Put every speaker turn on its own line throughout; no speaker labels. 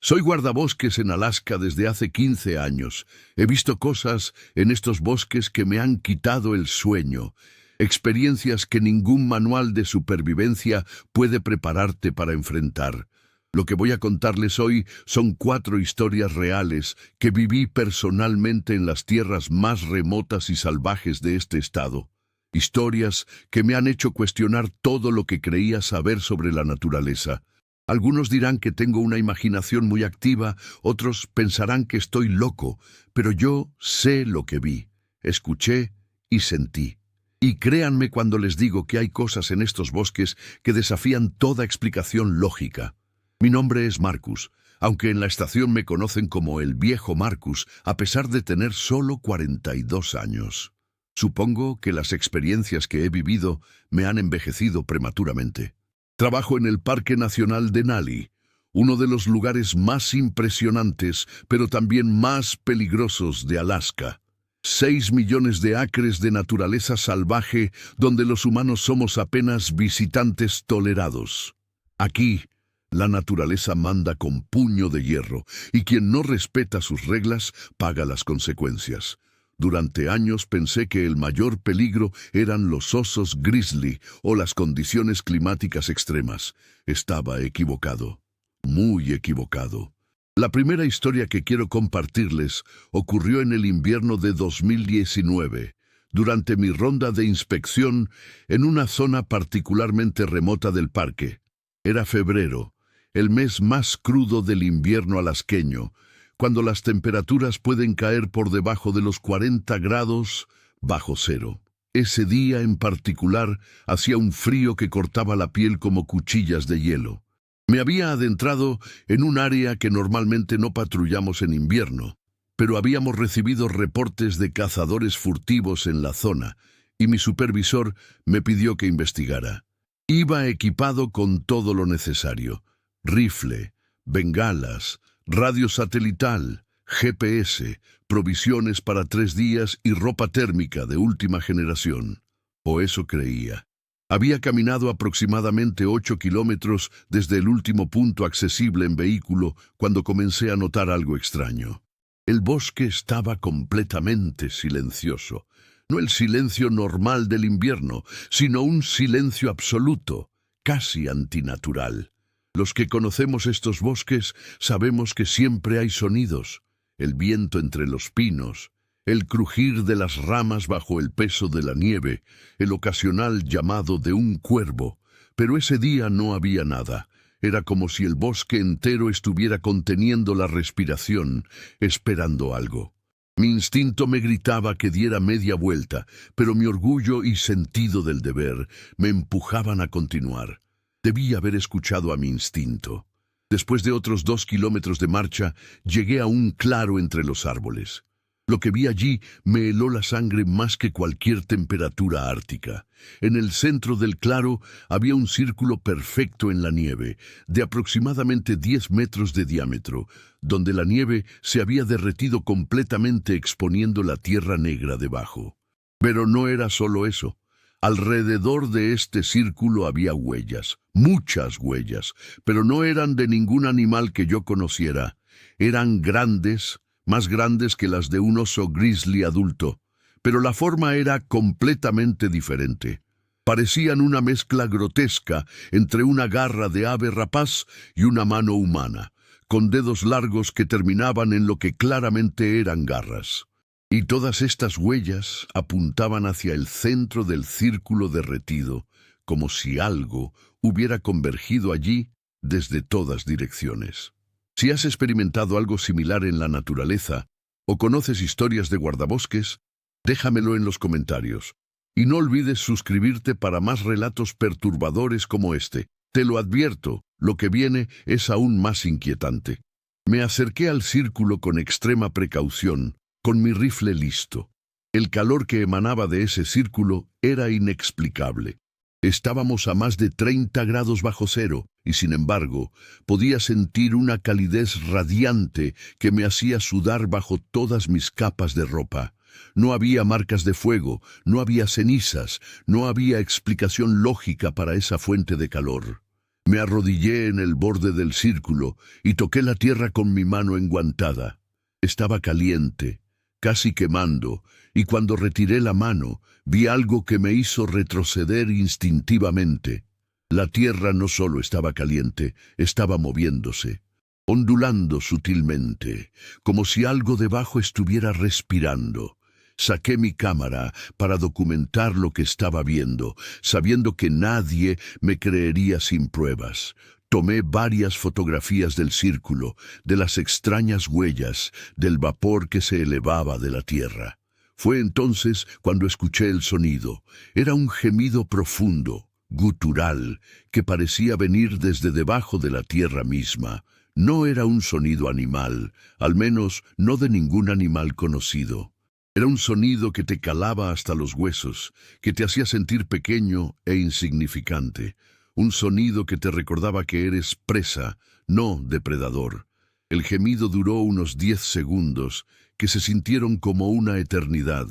Soy guardabosques en Alaska desde hace 15 años. He visto cosas en estos bosques que me han quitado el sueño, experiencias que ningún manual de supervivencia puede prepararte para enfrentar. Lo que voy a contarles hoy son 4 historias reales que viví personalmente en las tierras más remotas y salvajes de este estado. Historias que me han hecho cuestionar todo lo que creía saber sobre la naturaleza. Algunos dirán que tengo una imaginación muy activa, otros pensarán que estoy loco, pero yo sé lo que vi, escuché y sentí. Y créanme cuando les digo que hay cosas en estos bosques que desafían toda explicación lógica. Mi nombre es Marcus, aunque en la estación me conocen como el viejo Marcus, a pesar de tener solo 42 años. Supongo que las experiencias que he vivido me han envejecido prematuramente. Trabajo en el Parque Nacional Denali, uno de los lugares más impresionantes, pero también más peligrosos de Alaska. 6 millones de acres de naturaleza salvaje donde los humanos somos apenas visitantes tolerados. Aquí, la naturaleza manda con puño de hierro, y quien no respeta sus reglas paga las consecuencias. Durante años pensé que el mayor peligro eran los osos grizzly o las condiciones climáticas extremas. Estaba equivocado, muy equivocado. La primera historia que quiero compartirles ocurrió en el invierno de 2019, durante mi ronda de inspección en una zona particularmente remota del parque. Era febrero, el mes más crudo del invierno alasqueño, cuando las temperaturas pueden caer por debajo de los 40 grados bajo cero. Ese día en particular hacía un frío que cortaba la piel como cuchillas de hielo. Me había adentrado en un área que normalmente no patrullamos en invierno, pero habíamos recibido reportes de cazadores furtivos en la zona, y mi supervisor me pidió que investigara. Iba equipado con todo lo necesario: rifle, bengalas, radio satelital, GPS, provisiones para 3 días y ropa térmica de última generación. O eso creía. Había caminado aproximadamente 8 kilómetros desde el último punto accesible en vehículo cuando comencé a notar algo extraño. El bosque estaba completamente silencioso. No el silencio normal del invierno, sino un silencio absoluto, casi antinatural. Los que conocemos estos bosques sabemos que siempre hay sonidos: el viento entre los pinos, el crujir de las ramas bajo el peso de la nieve, el ocasional llamado de un cuervo. Pero ese día no había nada. Era como si el bosque entero estuviera conteniendo la respiración, esperando algo. Mi instinto me gritaba que diera media vuelta, pero mi orgullo y sentido del deber me empujaban a continuar. Debí haber escuchado a mi instinto. Después de otros 2 kilómetros de marcha, llegué a un claro entre los árboles. Lo que vi allí me heló la sangre más que cualquier temperatura ártica. En el centro del claro había un círculo perfecto en la nieve, de aproximadamente 10 metros de diámetro, donde la nieve se había derretido completamente exponiendo la tierra negra debajo. Pero no era solo eso. Alrededor de este círculo había huellas, muchas huellas, pero no eran de ningún animal que yo conociera. Eran grandes, más grandes que las de un oso grizzly adulto, pero la forma era completamente diferente. Parecían una mezcla grotesca entre una garra de ave rapaz y una mano humana, con dedos largos que terminaban en lo que claramente eran garras. Y todas estas huellas apuntaban hacia el centro del círculo derretido, como si algo hubiera convergido allí desde todas direcciones. Si has experimentado algo similar en la naturaleza, o conoces historias de guardabosques, déjamelo en los comentarios. Y no olvides suscribirte para más relatos perturbadores como este. Te lo advierto, lo que viene es aún más inquietante. Me acerqué al círculo con extrema precaución, con mi rifle listo. El calor que emanaba de ese círculo era inexplicable. Estábamos a más de 30 grados bajo cero, y sin embargo, podía sentir una calidez radiante que me hacía sudar bajo todas mis capas de ropa. No había marcas de fuego, no había cenizas, no había explicación lógica para esa fuente de calor. Me arrodillé en el borde del círculo y toqué la tierra con mi mano enguantada. Estaba caliente, casi quemando, y cuando retiré la mano, vi algo que me hizo retroceder instintivamente. La tierra no solo estaba caliente, estaba moviéndose, ondulando sutilmente, como si algo debajo estuviera respirando. Saqué mi cámara para documentar lo que estaba viendo, sabiendo que nadie me creería sin pruebas. Tomé varias fotografías del círculo, de las extrañas huellas, del vapor que se elevaba de la tierra. Fue entonces cuando escuché el sonido. Era un gemido profundo, gutural, que parecía venir desde debajo de la tierra misma. No era un sonido animal, al menos no de ningún animal conocido. Era un sonido que te calaba hasta los huesos, que te hacía sentir pequeño e insignificante. Un sonido que te recordaba que eres presa, no depredador. El gemido duró unos 10 segundos, que se sintieron como una eternidad,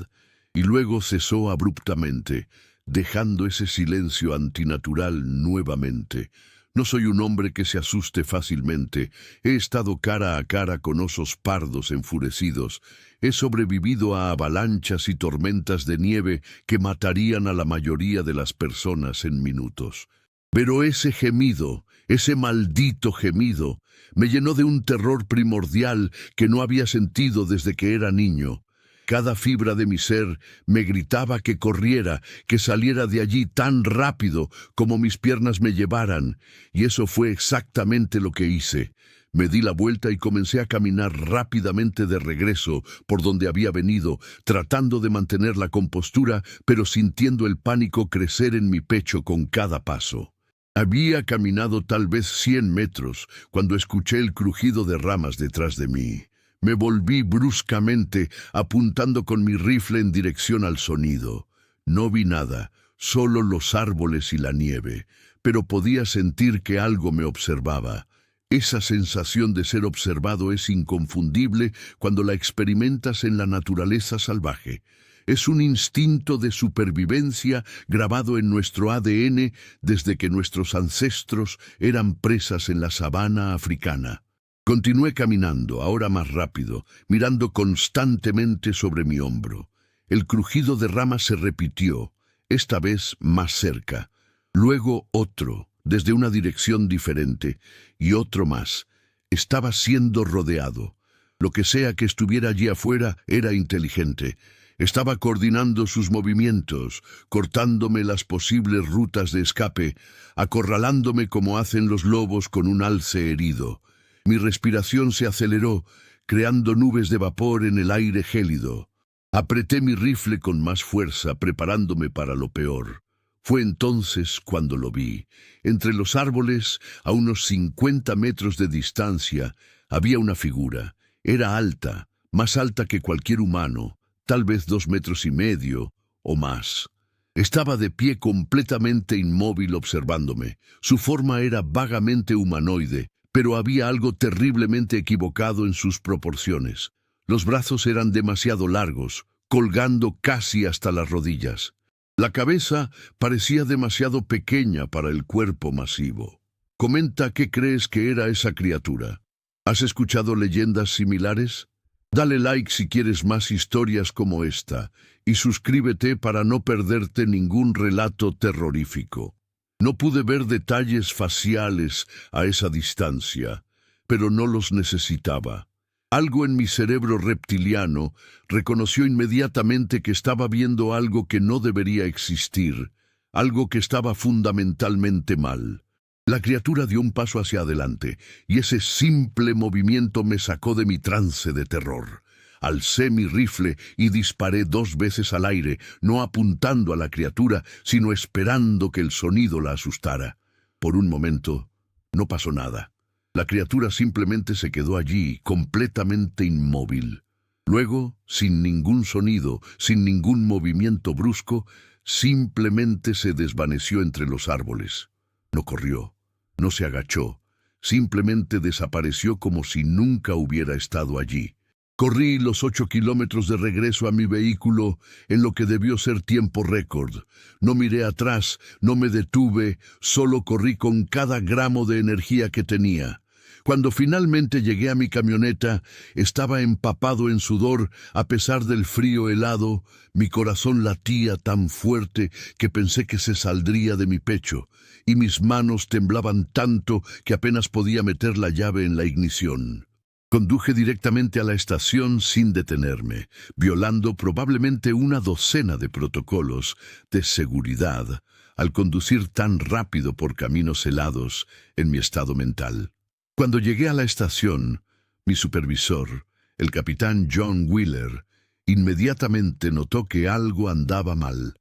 y luego cesó abruptamente, dejando ese silencio antinatural nuevamente. No soy un hombre que se asuste fácilmente. He estado cara a cara con osos pardos enfurecidos. He sobrevivido a avalanchas y tormentas de nieve que matarían a la mayoría de las personas en minutos. Pero ese gemido, ese maldito gemido, me llenó de un terror primordial que no había sentido desde que era niño. Cada fibra de mi ser me gritaba que corriera, que saliera de allí tan rápido como mis piernas me llevaran, y eso fue exactamente lo que hice. Me di la vuelta y comencé a caminar rápidamente de regreso por donde había venido, tratando de mantener la compostura, pero sintiendo el pánico crecer en mi pecho con cada paso. Había caminado tal vez 100 metros cuando escuché el crujido de ramas detrás de mí. Me volví bruscamente, apuntando con mi rifle en dirección al sonido. No vi nada, solo los árboles y la nieve, pero podía sentir que algo me observaba. Esa sensación de ser observado es inconfundible cuando la experimentas en la naturaleza salvaje. Es un instinto de supervivencia grabado en nuestro ADN desde que nuestros ancestros eran presas en la sabana africana. Continué caminando, ahora más rápido, mirando constantemente sobre mi hombro. El crujido de ramas se repitió, esta vez más cerca. Luego otro, desde una dirección diferente, y otro más. Estaba siendo rodeado. Lo que sea que estuviera allí afuera era inteligente. Estaba coordinando sus movimientos, cortándome las posibles rutas de escape, acorralándome como hacen los lobos con un alce herido. Mi respiración se aceleró, creando nubes de vapor en el aire gélido. Apreté mi rifle con más fuerza, preparándome para lo peor. Fue entonces cuando lo vi. Entre los árboles, a unos 50 metros de distancia, había una figura. Era alta, más alta que cualquier humano, tal vez 2,5 metros o más. Estaba de pie completamente inmóvil observándome. Su forma era vagamente humanoide, pero había algo terriblemente equivocado en sus proporciones. Los brazos eran demasiado largos, colgando casi hasta las rodillas. La cabeza parecía demasiado pequeña para el cuerpo masivo. Comenta qué crees que era esa criatura. ¿Has escuchado leyendas similares? Dale like si quieres más historias como esta, y suscríbete para no perderte ningún relato terrorífico. No pude ver detalles faciales a esa distancia, pero no los necesitaba. Algo en mi cerebro reptiliano reconoció inmediatamente que estaba viendo algo que no debería existir, algo que estaba fundamentalmente mal. La criatura dio un paso hacia adelante, y ese simple movimiento me sacó de mi trance de terror. Alcé mi rifle y disparé 2 veces al aire, no apuntando a la criatura, sino esperando que el sonido la asustara. Por un momento, no pasó nada. La criatura simplemente se quedó allí, completamente inmóvil. Luego, sin ningún sonido, sin ningún movimiento brusco, simplemente se desvaneció entre los árboles. No corrió, no se agachó, simplemente desapareció como si nunca hubiera estado allí. Corrí los 8 kilómetros de regreso a mi vehículo en lo que debió ser tiempo récord. No miré atrás, no me detuve, solo corrí con cada gramo de energía que tenía. Cuando finalmente llegué a mi camioneta, estaba empapado en sudor a pesar del frío helado. Mi corazón latía tan fuerte que pensé que se saldría de mi pecho, y mis manos temblaban tanto que apenas podía meter la llave en la ignición. Conduje directamente a la estación sin detenerme, violando probablemente una docena de protocolos de seguridad al conducir tan rápido por caminos helados en mi estado mental. Cuando llegué a la estación, mi supervisor, el capitán John Wheeler, inmediatamente notó que algo andaba mal.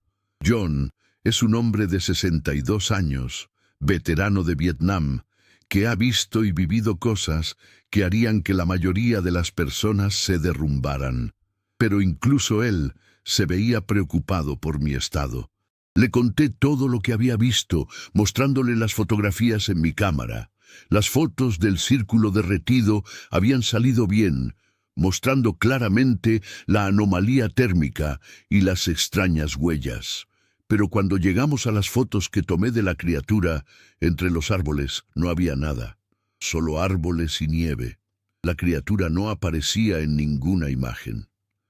John es un hombre de 62 años, veterano de Vietnam, que ha visto y vivido cosas que harían que la mayoría de las personas se derrumbaran. Pero incluso él se veía preocupado por mi estado. Le conté todo lo que había visto, mostrándole las fotografías en mi cámara. Las fotos del círculo derretido habían salido bien, mostrando claramente la anomalía térmica y las extrañas huellas. Pero cuando llegamos a las fotos que tomé de la criatura, entre los árboles no había nada, solo árboles y nieve. La criatura no aparecía en ninguna imagen.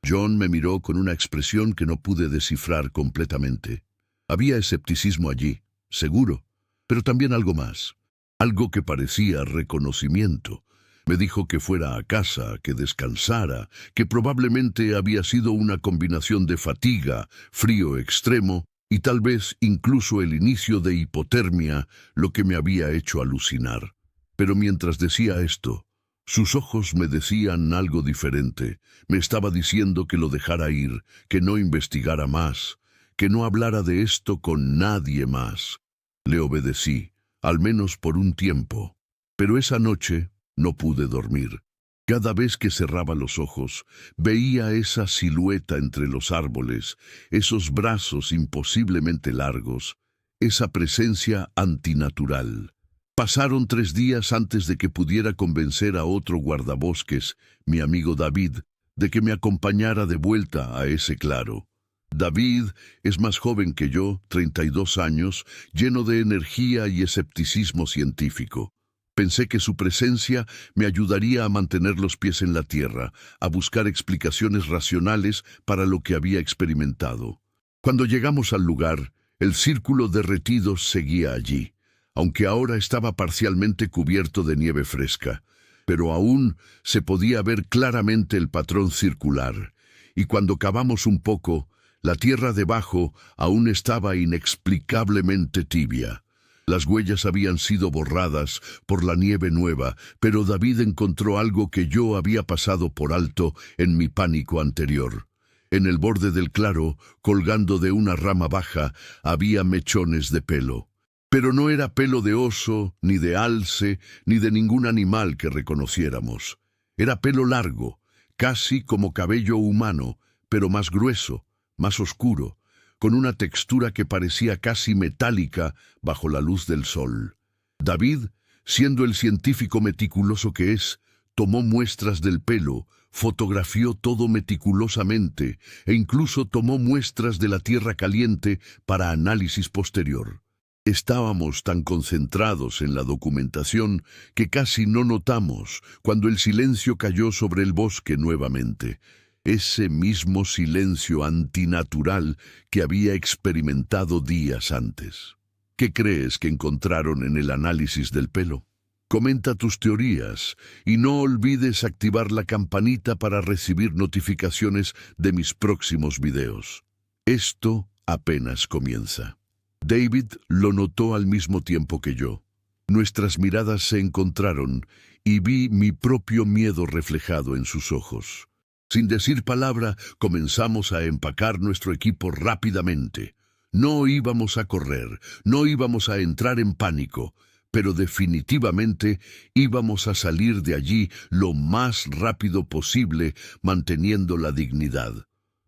John me miró con una expresión que no pude descifrar completamente. Había escepticismo allí, seguro, pero también algo más, algo que parecía reconocimiento. Me dijo que fuera a casa, que descansara, que probablemente había sido una combinación de fatiga, frío extremo, y tal vez incluso el inicio de hipotermia lo que me había hecho alucinar. Pero mientras decía esto, sus ojos me decían algo diferente. Me estaba diciendo que lo dejara ir, que no investigara más, que no hablara de esto con nadie más. Le obedecí, al menos por un tiempo. Pero esa noche no pude dormir. Cada vez que cerraba los ojos, veía esa silueta entre los árboles, esos brazos imposiblemente largos, esa presencia antinatural. Pasaron 3 días antes de que pudiera convencer a otro guardabosques, mi amigo David, de que me acompañara de vuelta a ese claro. David es más joven que yo, 32 años, lleno de energía y escepticismo científico. Pensé que su presencia me ayudaría a mantener los pies en la tierra, a buscar explicaciones racionales para lo que había experimentado. Cuando llegamos al lugar, el círculo derretido seguía allí, aunque ahora estaba parcialmente cubierto de nieve fresca, pero aún se podía ver claramente el patrón circular, y cuando cavamos un poco, la tierra debajo aún estaba inexplicablemente tibia. Las huellas habían sido borradas por la nieve nueva, pero David encontró algo que yo había pasado por alto en mi pánico anterior. En el borde del claro, colgando de una rama baja, había mechones de pelo. Pero no era pelo de oso, ni de alce, ni de ningún animal que reconociéramos. Era pelo largo, casi como cabello humano, pero más grueso, más oscuro, con una textura que parecía casi metálica bajo la luz del sol. David, siendo el científico meticuloso que es, tomó muestras del pelo, fotografió todo meticulosamente e incluso tomó muestras de la tierra caliente para análisis posterior. Estábamos tan concentrados en la documentación que casi no notamos cuando el silencio cayó sobre el bosque nuevamente. Ese mismo silencio antinatural que había experimentado días antes. ¿Qué crees que encontraron en el análisis del pelo? Comenta tus teorías y no olvides activar la campanita para recibir notificaciones de mis próximos videos. Esto apenas comienza. David lo notó al mismo tiempo que yo. Nuestras miradas se encontraron y vi mi propio miedo reflejado en sus ojos. Sin decir palabra, comenzamos a empacar nuestro equipo rápidamente. No íbamos a correr, no íbamos a entrar en pánico, pero definitivamente íbamos a salir de allí lo más rápido posible, manteniendo la dignidad.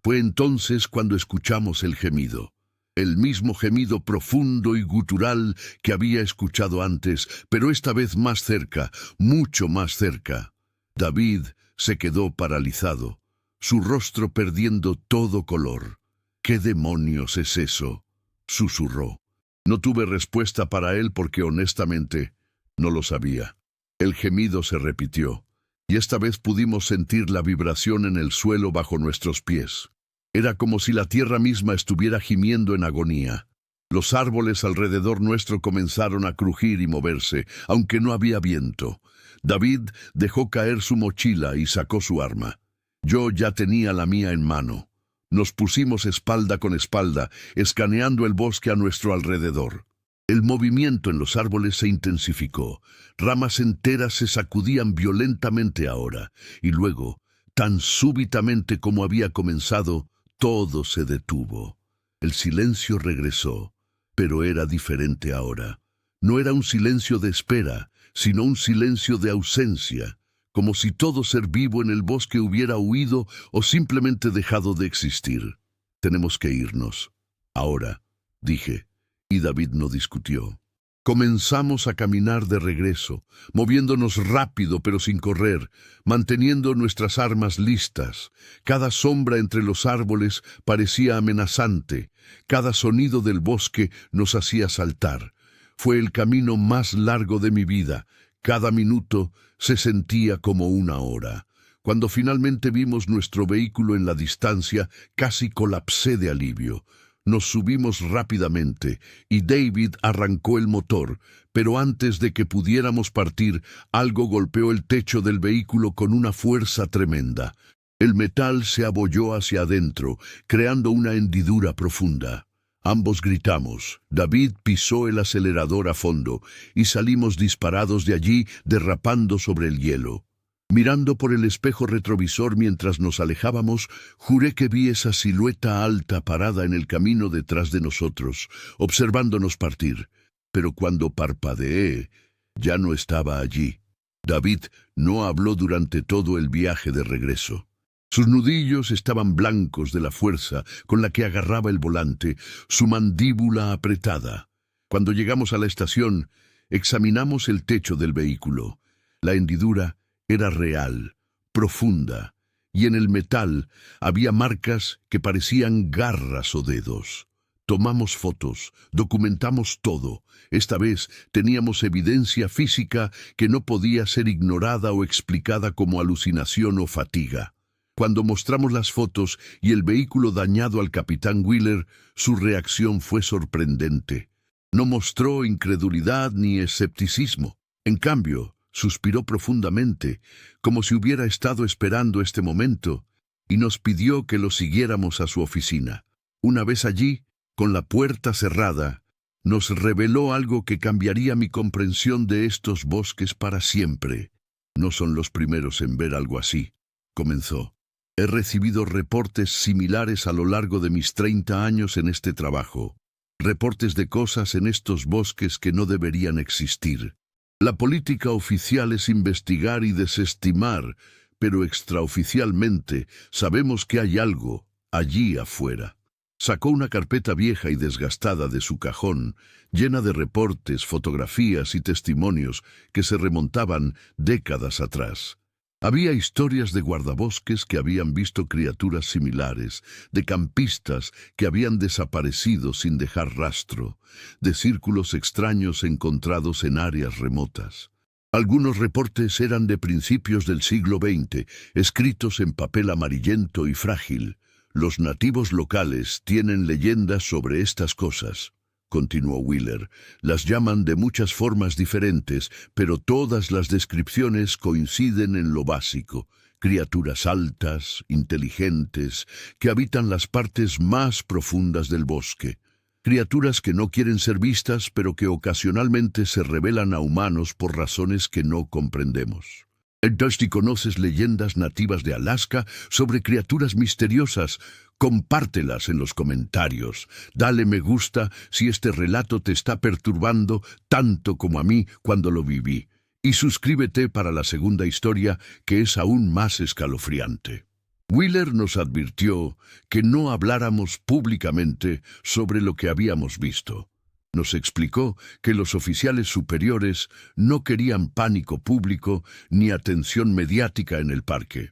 Fue entonces cuando escuchamos el gemido. El mismo gemido profundo y gutural que había escuchado antes, pero esta vez más cerca, mucho más cerca. David se quedó paralizado, su rostro perdiendo todo color. —¿Qué demonios es eso? —susurró. No tuve respuesta para él porque honestamente no lo sabía. El gemido se repitió, y esta vez pudimos sentir la vibración en el suelo bajo nuestros pies. Era como si la tierra misma estuviera gimiendo en agonía. Los árboles alrededor nuestro comenzaron a crujir y moverse, aunque no había viento. David dejó caer su mochila y sacó su arma. Yo ya tenía la mía en mano. Nos pusimos espalda con espalda, escaneando el bosque a nuestro alrededor. El movimiento en los árboles se intensificó. Ramas enteras se sacudían violentamente ahora, y luego, tan súbitamente como había comenzado, todo se detuvo. El silencio regresó, pero era diferente ahora. No era un silencio de espera, sino un silencio de ausencia, como si todo ser vivo en el bosque hubiera huido o simplemente dejado de existir. Tenemos que irnos. Ahora, dije, y David no discutió. Comenzamos a caminar de regreso, moviéndonos rápido pero sin correr, manteniendo nuestras armas listas. Cada sombra entre los árboles parecía amenazante, cada sonido del bosque nos hacía saltar. Fue el camino más largo de mi vida. Cada minuto se sentía como una hora. Cuando finalmente vimos nuestro vehículo en la distancia, casi colapsé de alivio. Nos subimos rápidamente y David arrancó el motor, pero antes de que pudiéramos partir, algo golpeó el techo del vehículo con una fuerza tremenda. El metal se abolló hacia adentro, creando una hendidura profunda. Ambos gritamos. David pisó el acelerador a fondo y salimos disparados de allí, derrapando sobre el hielo. Mirando por el espejo retrovisor mientras nos alejábamos, juré que vi esa silueta alta parada en el camino detrás de nosotros, observándonos partir. Pero cuando parpadeé, ya no estaba allí. David no habló durante todo el viaje de regreso. Sus nudillos estaban blancos de la fuerza con la que agarraba el volante, su mandíbula apretada. Cuando llegamos a la estación, examinamos el techo del vehículo. La hendidura era real, profunda, y en el metal había marcas que parecían garras o dedos. Tomamos fotos, documentamos todo. Esta vez teníamos evidencia física que no podía ser ignorada o explicada como alucinación o fatiga. Cuando mostramos las fotos y el vehículo dañado al capitán Wheeler, su reacción fue sorprendente. No mostró incredulidad ni escepticismo. En cambio, suspiró profundamente, como si hubiera estado esperando este momento, y nos pidió que lo siguiéramos a su oficina. Una vez allí, con la puerta cerrada, nos reveló algo que cambiaría mi comprensión de estos bosques para siempre. No son los primeros en ver algo así, comenzó. He recibido reportes similares a lo largo de mis 30 años en este trabajo. Reportes de cosas en estos bosques que no deberían existir. La política oficial es investigar y desestimar, pero extraoficialmente sabemos que hay algo allí afuera. Sacó una carpeta vieja y desgastada de su cajón, llena de reportes, fotografías y testimonios que se remontaban décadas atrás. Había historias de guardabosques que habían visto criaturas similares, de campistas que habían desaparecido sin dejar rastro, de círculos extraños encontrados en áreas remotas. Algunos reportes eran de principios del siglo XX, escritos en papel amarillento y frágil. Los nativos locales tienen leyendas sobre estas cosas, continuó Wheeler. Las llaman de muchas formas diferentes, pero todas las descripciones coinciden en lo básico. Criaturas altas, inteligentes, que habitan las partes más profundas del bosque. Criaturas que no quieren ser vistas, pero que ocasionalmente se revelan a humanos por razones que no comprendemos. Entonces, si conoces leyendas nativas de Alaska sobre criaturas misteriosas, compártelas en los comentarios. Dale me gusta si este relato te está perturbando tanto como a mí cuando lo viví. Y suscríbete para la segunda historia, que es aún más escalofriante. Wheeler nos advirtió que no habláramos públicamente sobre lo que habíamos visto. Nos explicó que los oficiales superiores no querían pánico público ni atención mediática en el parque.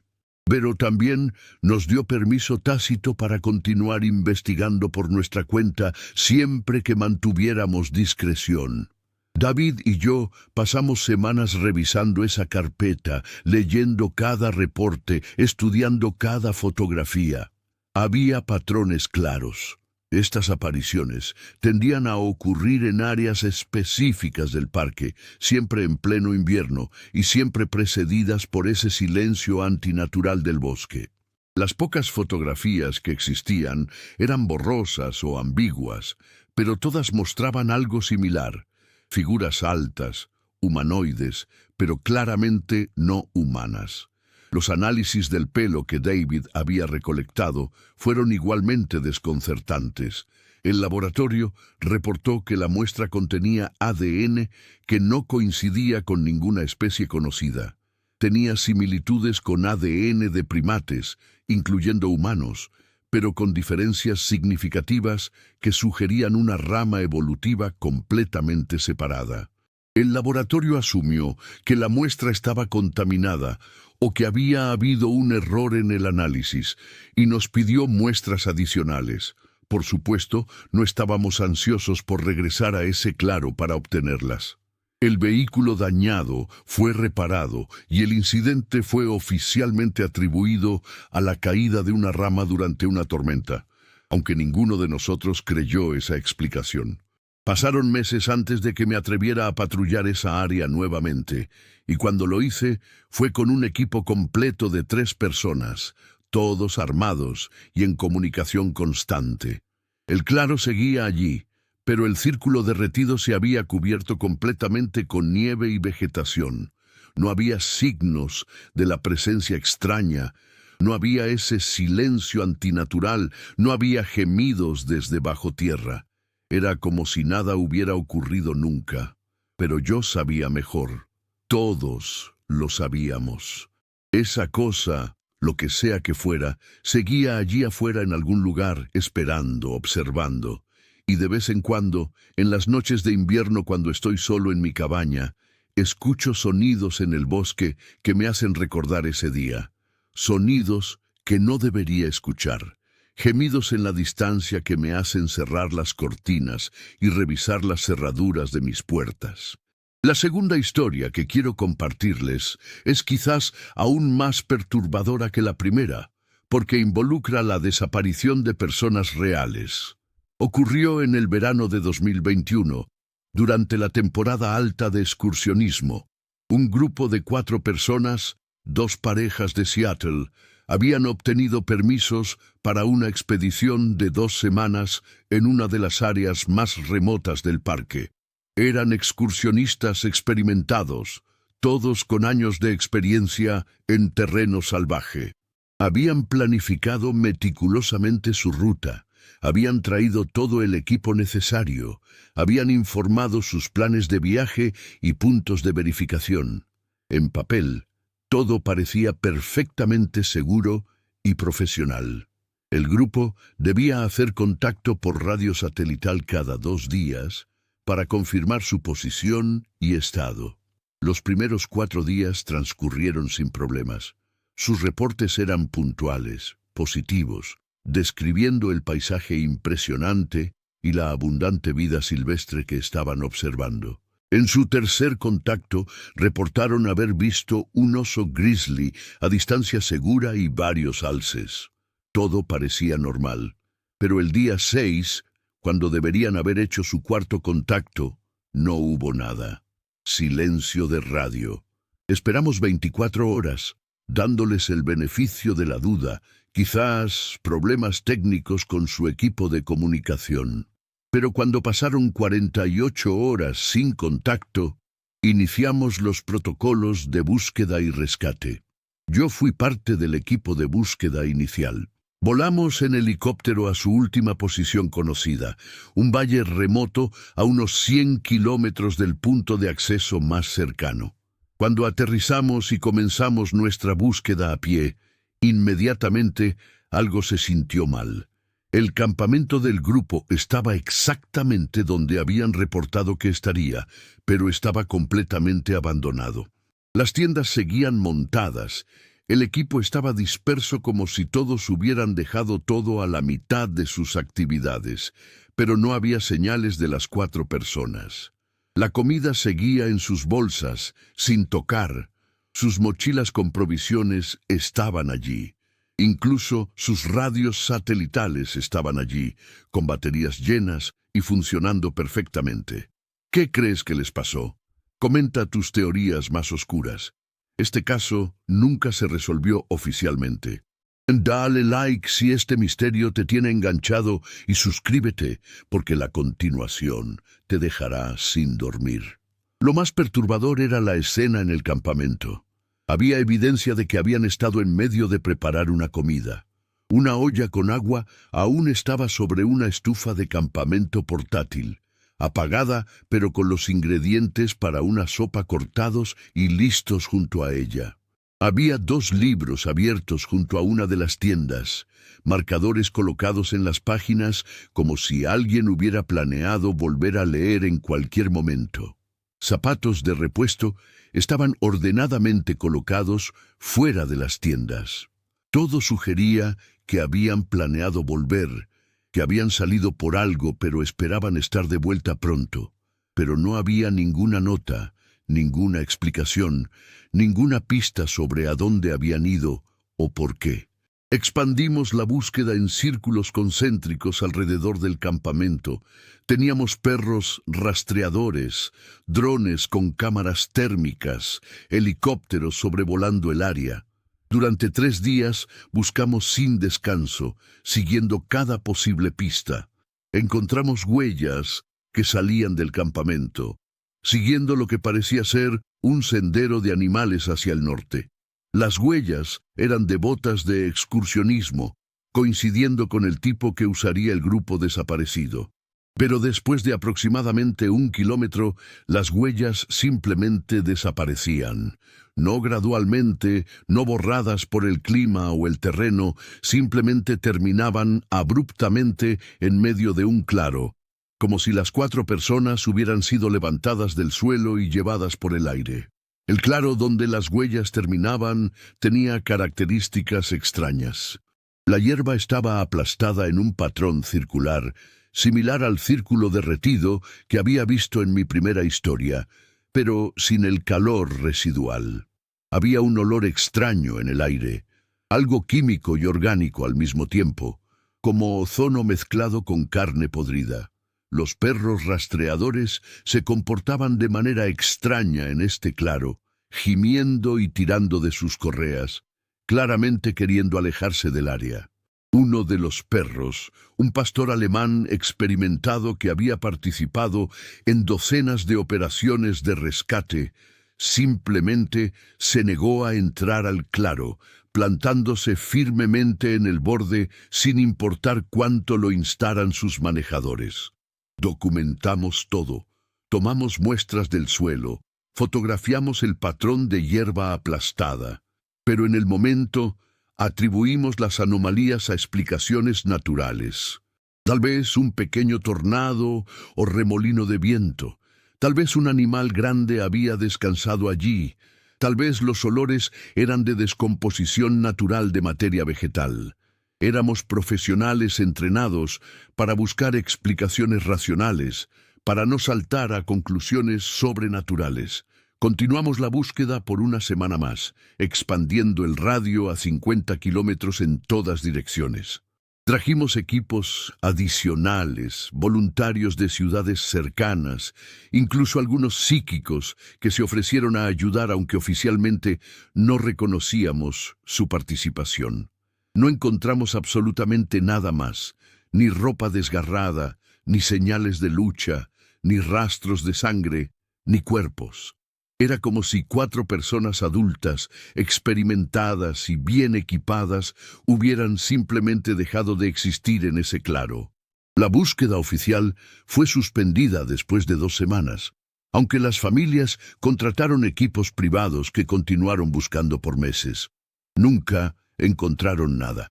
Pero también nos dio permiso tácito para continuar investigando por nuestra cuenta siempre que mantuviéramos discreción. David y yo pasamos semanas revisando esa carpeta, leyendo cada reporte, estudiando cada fotografía. Había patrones claros. Estas apariciones tendían a ocurrir en áreas específicas del parque, siempre en pleno invierno y siempre precedidas por ese silencio antinatural del bosque. Las pocas fotografías que existían eran borrosas o ambiguas, pero todas mostraban algo similar: figuras altas, humanoides, pero claramente no humanas. Los análisis del pelo que David había recolectado fueron igualmente desconcertantes. El laboratorio reportó que la muestra contenía ADN que no coincidía con ninguna especie conocida. Tenía similitudes con ADN de primates, incluyendo humanos, pero con diferencias significativas que sugerían una rama evolutiva completamente separada. El laboratorio asumió que la muestra estaba contaminada o que había habido un error en el análisis y nos pidió muestras adicionales. Por supuesto, no estábamos ansiosos por regresar a ese claro para obtenerlas. El vehículo dañado fue reparado y el incidente fue oficialmente atribuido a la caída de una rama durante una tormenta, aunque ninguno de nosotros creyó esa explicación. Pasaron meses antes de que me atreviera a patrullar esa área nuevamente, y cuando lo hice fue con un equipo completo de 3 personas, todos armados y en comunicación constante. El claro seguía allí, pero el círculo derretido se había cubierto completamente con nieve y vegetación. No había signos de la presencia extraña, no había ese silencio antinatural, no había gemidos desde bajo tierra. Era como si nada hubiera ocurrido nunca, pero yo sabía mejor. Todos lo sabíamos. Esa cosa, lo que sea que fuera, seguía allí afuera en algún lugar, esperando, observando. Y de vez en cuando, en las noches de invierno cuando estoy solo en mi cabaña, escucho sonidos en el bosque que me hacen recordar ese día. Sonidos que no debería escuchar. Gemidos en la distancia que me hacen cerrar las cortinas y revisar las cerraduras de mis puertas. La segunda historia que quiero compartirles es quizás aún más perturbadora que la primera, porque involucra la desaparición de personas reales. Ocurrió en el verano de 2021, durante la temporada alta de excursionismo. Un grupo de 4 personas, 2 parejas de Seattle, habían obtenido permisos para una expedición de 2 semanas en una de las áreas más remotas del parque. Eran excursionistas experimentados, todos con años de experiencia en terreno salvaje. Habían planificado meticulosamente su ruta, habían traído todo el equipo necesario, habían informado sus planes de viaje y puntos de verificación. En papel, todo parecía perfectamente seguro y profesional. El grupo debía hacer contacto por radio satelital cada 2 días para confirmar su posición y estado. Los primeros 4 días transcurrieron sin problemas. Sus reportes eran puntuales, positivos, describiendo el paisaje impresionante y la abundante vida silvestre que estaban observando. En su tercer contacto, reportaron haber visto un oso grizzly a distancia segura y varios alces. Todo parecía normal, pero el día 6, cuando deberían haber hecho su cuarto contacto, no hubo nada. Silencio de radio. Esperamos 24 horas, dándoles el beneficio de la duda, quizás problemas técnicos con su equipo de comunicación. Pero cuando pasaron 48 horas sin contacto, iniciamos los protocolos de búsqueda y rescate. Yo fui parte del equipo de búsqueda inicial. Volamos en helicóptero a su última posición conocida, un valle remoto a unos 100 kilómetros del punto de acceso más cercano. Cuando aterrizamos y comenzamos nuestra búsqueda a pie, inmediatamente algo se sintió mal. El campamento del grupo estaba exactamente donde habían reportado que estaría, pero estaba completamente abandonado. Las tiendas seguían montadas. El equipo estaba disperso como si todos hubieran dejado todo a la mitad de sus actividades, pero no había señales de las 4 personas. La comida seguía en sus bolsas, sin tocar. Sus mochilas con provisiones estaban allí. Incluso sus radios satelitales estaban allí, con baterías llenas y funcionando perfectamente. ¿Qué crees que les pasó? Comenta tus teorías más oscuras. Este caso nunca se resolvió oficialmente. Dale like si este misterio te tiene enganchado y suscríbete, porque la continuación te dejará sin dormir. Lo más perturbador era la escena en el campamento. Había evidencia de que habían estado en medio de preparar una comida. Una olla con agua aún estaba sobre una estufa de campamento portátil, apagada pero con los ingredientes para una sopa cortados y listos junto a ella. Había 2 libros abiertos junto a una de las tiendas, marcadores colocados en las páginas como si alguien hubiera planeado volver a leer en cualquier momento. Zapatos de repuesto estaban ordenadamente colocados fuera de las tiendas. Todo sugería que habían planeado volver, que habían salido por algo pero esperaban estar de vuelta pronto. Pero no había ninguna nota, ninguna explicación, ninguna pista sobre a dónde habían ido o por qué. Expandimos la búsqueda en círculos concéntricos alrededor del campamento. Teníamos perros rastreadores, drones con cámaras térmicas, helicópteros sobrevolando el área. Durante 3 días buscamos sin descanso, siguiendo cada posible pista. Encontramos huellas que salían del campamento, siguiendo lo que parecía ser un sendero de animales hacia el norte. Las huellas eran de botas de excursionismo, coincidiendo con el tipo que usaría el grupo desaparecido. Pero después de aproximadamente 1 kilómetro, las huellas simplemente desaparecían. No gradualmente, no borradas por el clima o el terreno, simplemente terminaban abruptamente en medio de un claro, como si las 4 personas hubieran sido levantadas del suelo y llevadas por el aire. El claro donde las huellas terminaban tenía características extrañas. La hierba estaba aplastada en un patrón circular, similar al círculo derretido que había visto en mi primera historia, pero sin el calor residual. Había un olor extraño en el aire, algo químico y orgánico al mismo tiempo, como ozono mezclado con carne podrida. Los perros rastreadores se comportaban de manera extraña en este claro, gimiendo y tirando de sus correas, claramente queriendo alejarse del área. Uno de los perros, un pastor alemán experimentado que había participado en docenas de operaciones de rescate, simplemente se negó a entrar al claro, plantándose firmemente en el borde sin importar cuánto lo instaran sus manejadores. Documentamos todo, tomamos muestras del suelo, fotografiamos el patrón de hierba aplastada, pero en el momento atribuimos las anomalías a explicaciones naturales. Tal vez un pequeño tornado o remolino de viento, tal vez un animal grande había descansado allí, tal vez los olores eran de descomposición natural de materia vegetal. Éramos profesionales entrenados para buscar explicaciones racionales, para no saltar a conclusiones sobrenaturales. Continuamos la búsqueda por una semana más, expandiendo el radio a 50 kilómetros en todas direcciones. Trajimos equipos adicionales, voluntarios de ciudades cercanas, incluso algunos psíquicos que se ofrecieron a ayudar aunque oficialmente no reconocíamos su participación. No encontramos absolutamente nada más, ni ropa desgarrada, ni señales de lucha, ni rastros de sangre, ni cuerpos. Era como si 4 personas adultas, experimentadas y bien equipadas, hubieran simplemente dejado de existir en ese claro. La búsqueda oficial fue suspendida después de 2 semanas, aunque las familias contrataron equipos privados que continuaron buscando por meses. Nunca encontraron nada.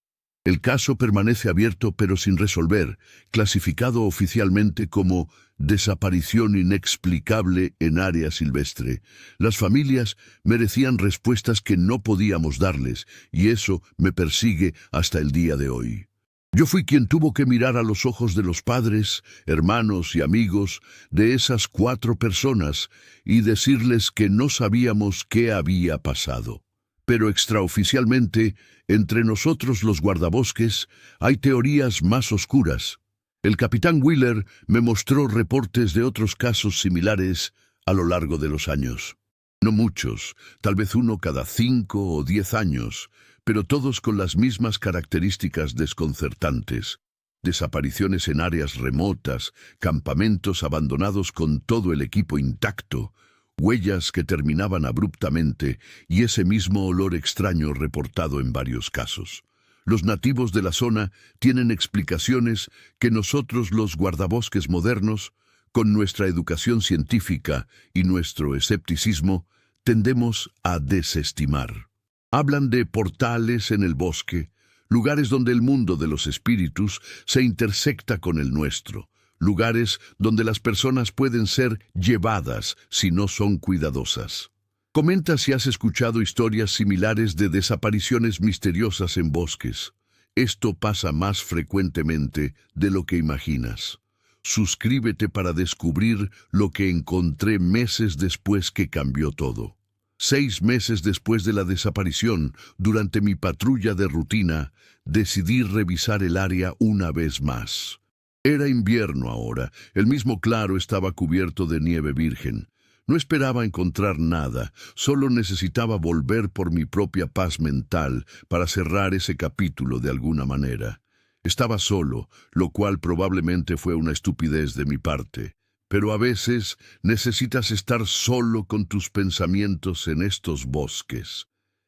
El caso permanece abierto pero sin resolver, clasificado oficialmente como desaparición inexplicable en área silvestre. Las familias merecían respuestas que no podíamos darles, y eso me persigue hasta el día de hoy. Yo fui quien tuvo que mirar a los ojos de los padres, hermanos y amigos de esas 4 personas y decirles que no sabíamos qué había pasado. Pero extraoficialmente, entre nosotros los guardabosques, hay teorías más oscuras. El capitán Wheeler me mostró reportes de otros casos similares a lo largo de los años. No muchos, tal vez uno cada 5 o 10 años, pero todos con las mismas características desconcertantes. Desapariciones en áreas remotas, campamentos abandonados con todo el equipo intacto, huellas que terminaban abruptamente y ese mismo olor extraño reportado en varios casos. Los nativos de la zona tienen explicaciones que nosotros los guardabosques modernos, con nuestra educación científica y nuestro escepticismo, tendemos a desestimar. Hablan de portales en el bosque, lugares donde el mundo de los espíritus se intersecta con el nuestro, lugares donde las personas pueden ser llevadas si no son cuidadosas. Comenta si has escuchado historias similares de desapariciones misteriosas en bosques. Esto pasa más frecuentemente de lo que imaginas. Suscríbete para descubrir lo que encontré meses después que cambió todo. 6 meses después de la desaparición, durante mi patrulla de rutina, decidí revisar el área una vez más. Era invierno ahora, el mismo claro estaba cubierto de nieve virgen. No esperaba encontrar nada, solo necesitaba volver por mi propia paz mental para cerrar ese capítulo de alguna manera. Estaba solo, lo cual probablemente fue una estupidez de mi parte. Pero a veces necesitas estar solo con tus pensamientos en estos bosques.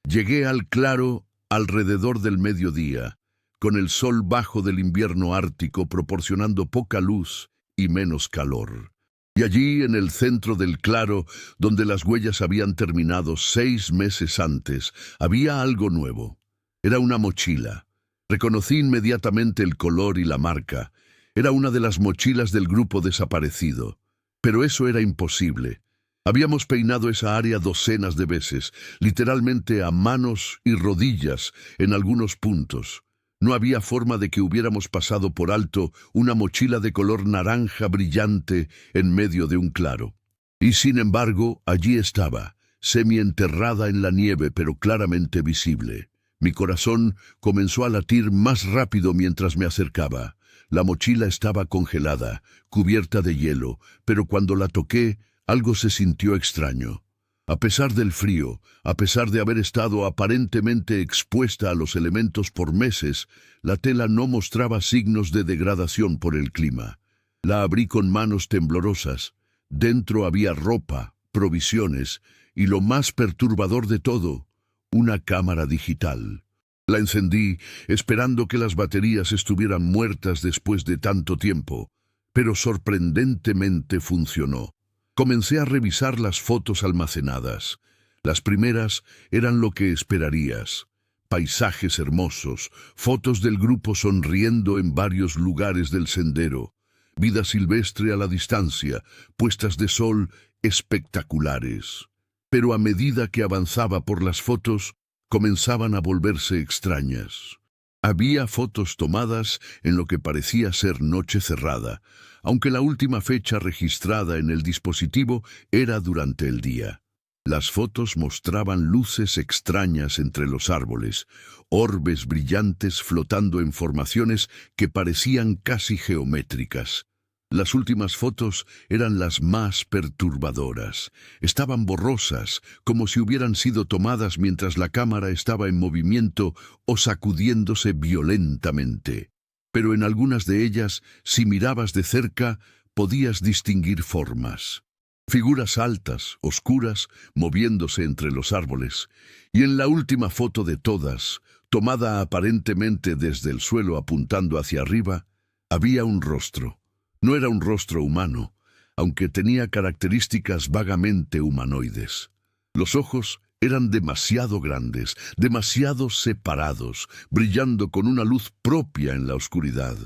Llegué al claro alrededor del mediodía, con el sol bajo del invierno ártico proporcionando poca luz y menos calor. Y allí, en el centro del claro, donde las huellas habían terminado 6 meses antes, había algo nuevo. Era una mochila. Reconocí inmediatamente el color y la marca. Era una de las mochilas del grupo desaparecido. Pero eso era imposible. Habíamos peinado esa área docenas de veces, literalmente a manos y rodillas en algunos puntos. No había forma de que hubiéramos pasado por alto una mochila de color naranja brillante en medio de un claro. Y sin embargo, allí estaba, semienterrada en la nieve pero claramente visible. Mi corazón comenzó a latir más rápido mientras me acercaba. La mochila estaba congelada, cubierta de hielo, pero cuando la toqué, algo se sintió extraño. A pesar del frío, a pesar de haber estado aparentemente expuesta a los elementos por meses, la tela no mostraba signos de degradación por el clima. La abrí con manos temblorosas. Dentro había ropa, provisiones y, lo más perturbador de todo, una cámara digital. La encendí, esperando que las baterías estuvieran muertas después de tanto tiempo, pero sorprendentemente funcionó. Comencé a revisar las fotos almacenadas. Las primeras eran lo que esperarías. Paisajes hermosos, fotos del grupo sonriendo en varios lugares del sendero, vida silvestre a la distancia, puestas de sol espectaculares. Pero a medida que avanzaba por las fotos, comenzaban a volverse extrañas. Había fotos tomadas en lo que parecía ser noche cerrada, aunque la última fecha registrada en el dispositivo era durante el día. Las fotos mostraban luces extrañas entre los árboles, orbes brillantes flotando en formaciones que parecían casi geométricas. Las últimas fotos eran las más perturbadoras. Estaban borrosas, como si hubieran sido tomadas mientras la cámara estaba en movimiento o sacudiéndose violentamente. Pero en algunas de ellas, si mirabas de cerca, podías distinguir formas. Figuras altas, oscuras, moviéndose entre los árboles. Y en la última foto de todas, tomada aparentemente desde el suelo apuntando hacia arriba, había un rostro. No era un rostro humano, aunque tenía características vagamente humanoides. Los ojos Eran demasiado grandes, demasiado separados, brillando con una luz propia en la oscuridad.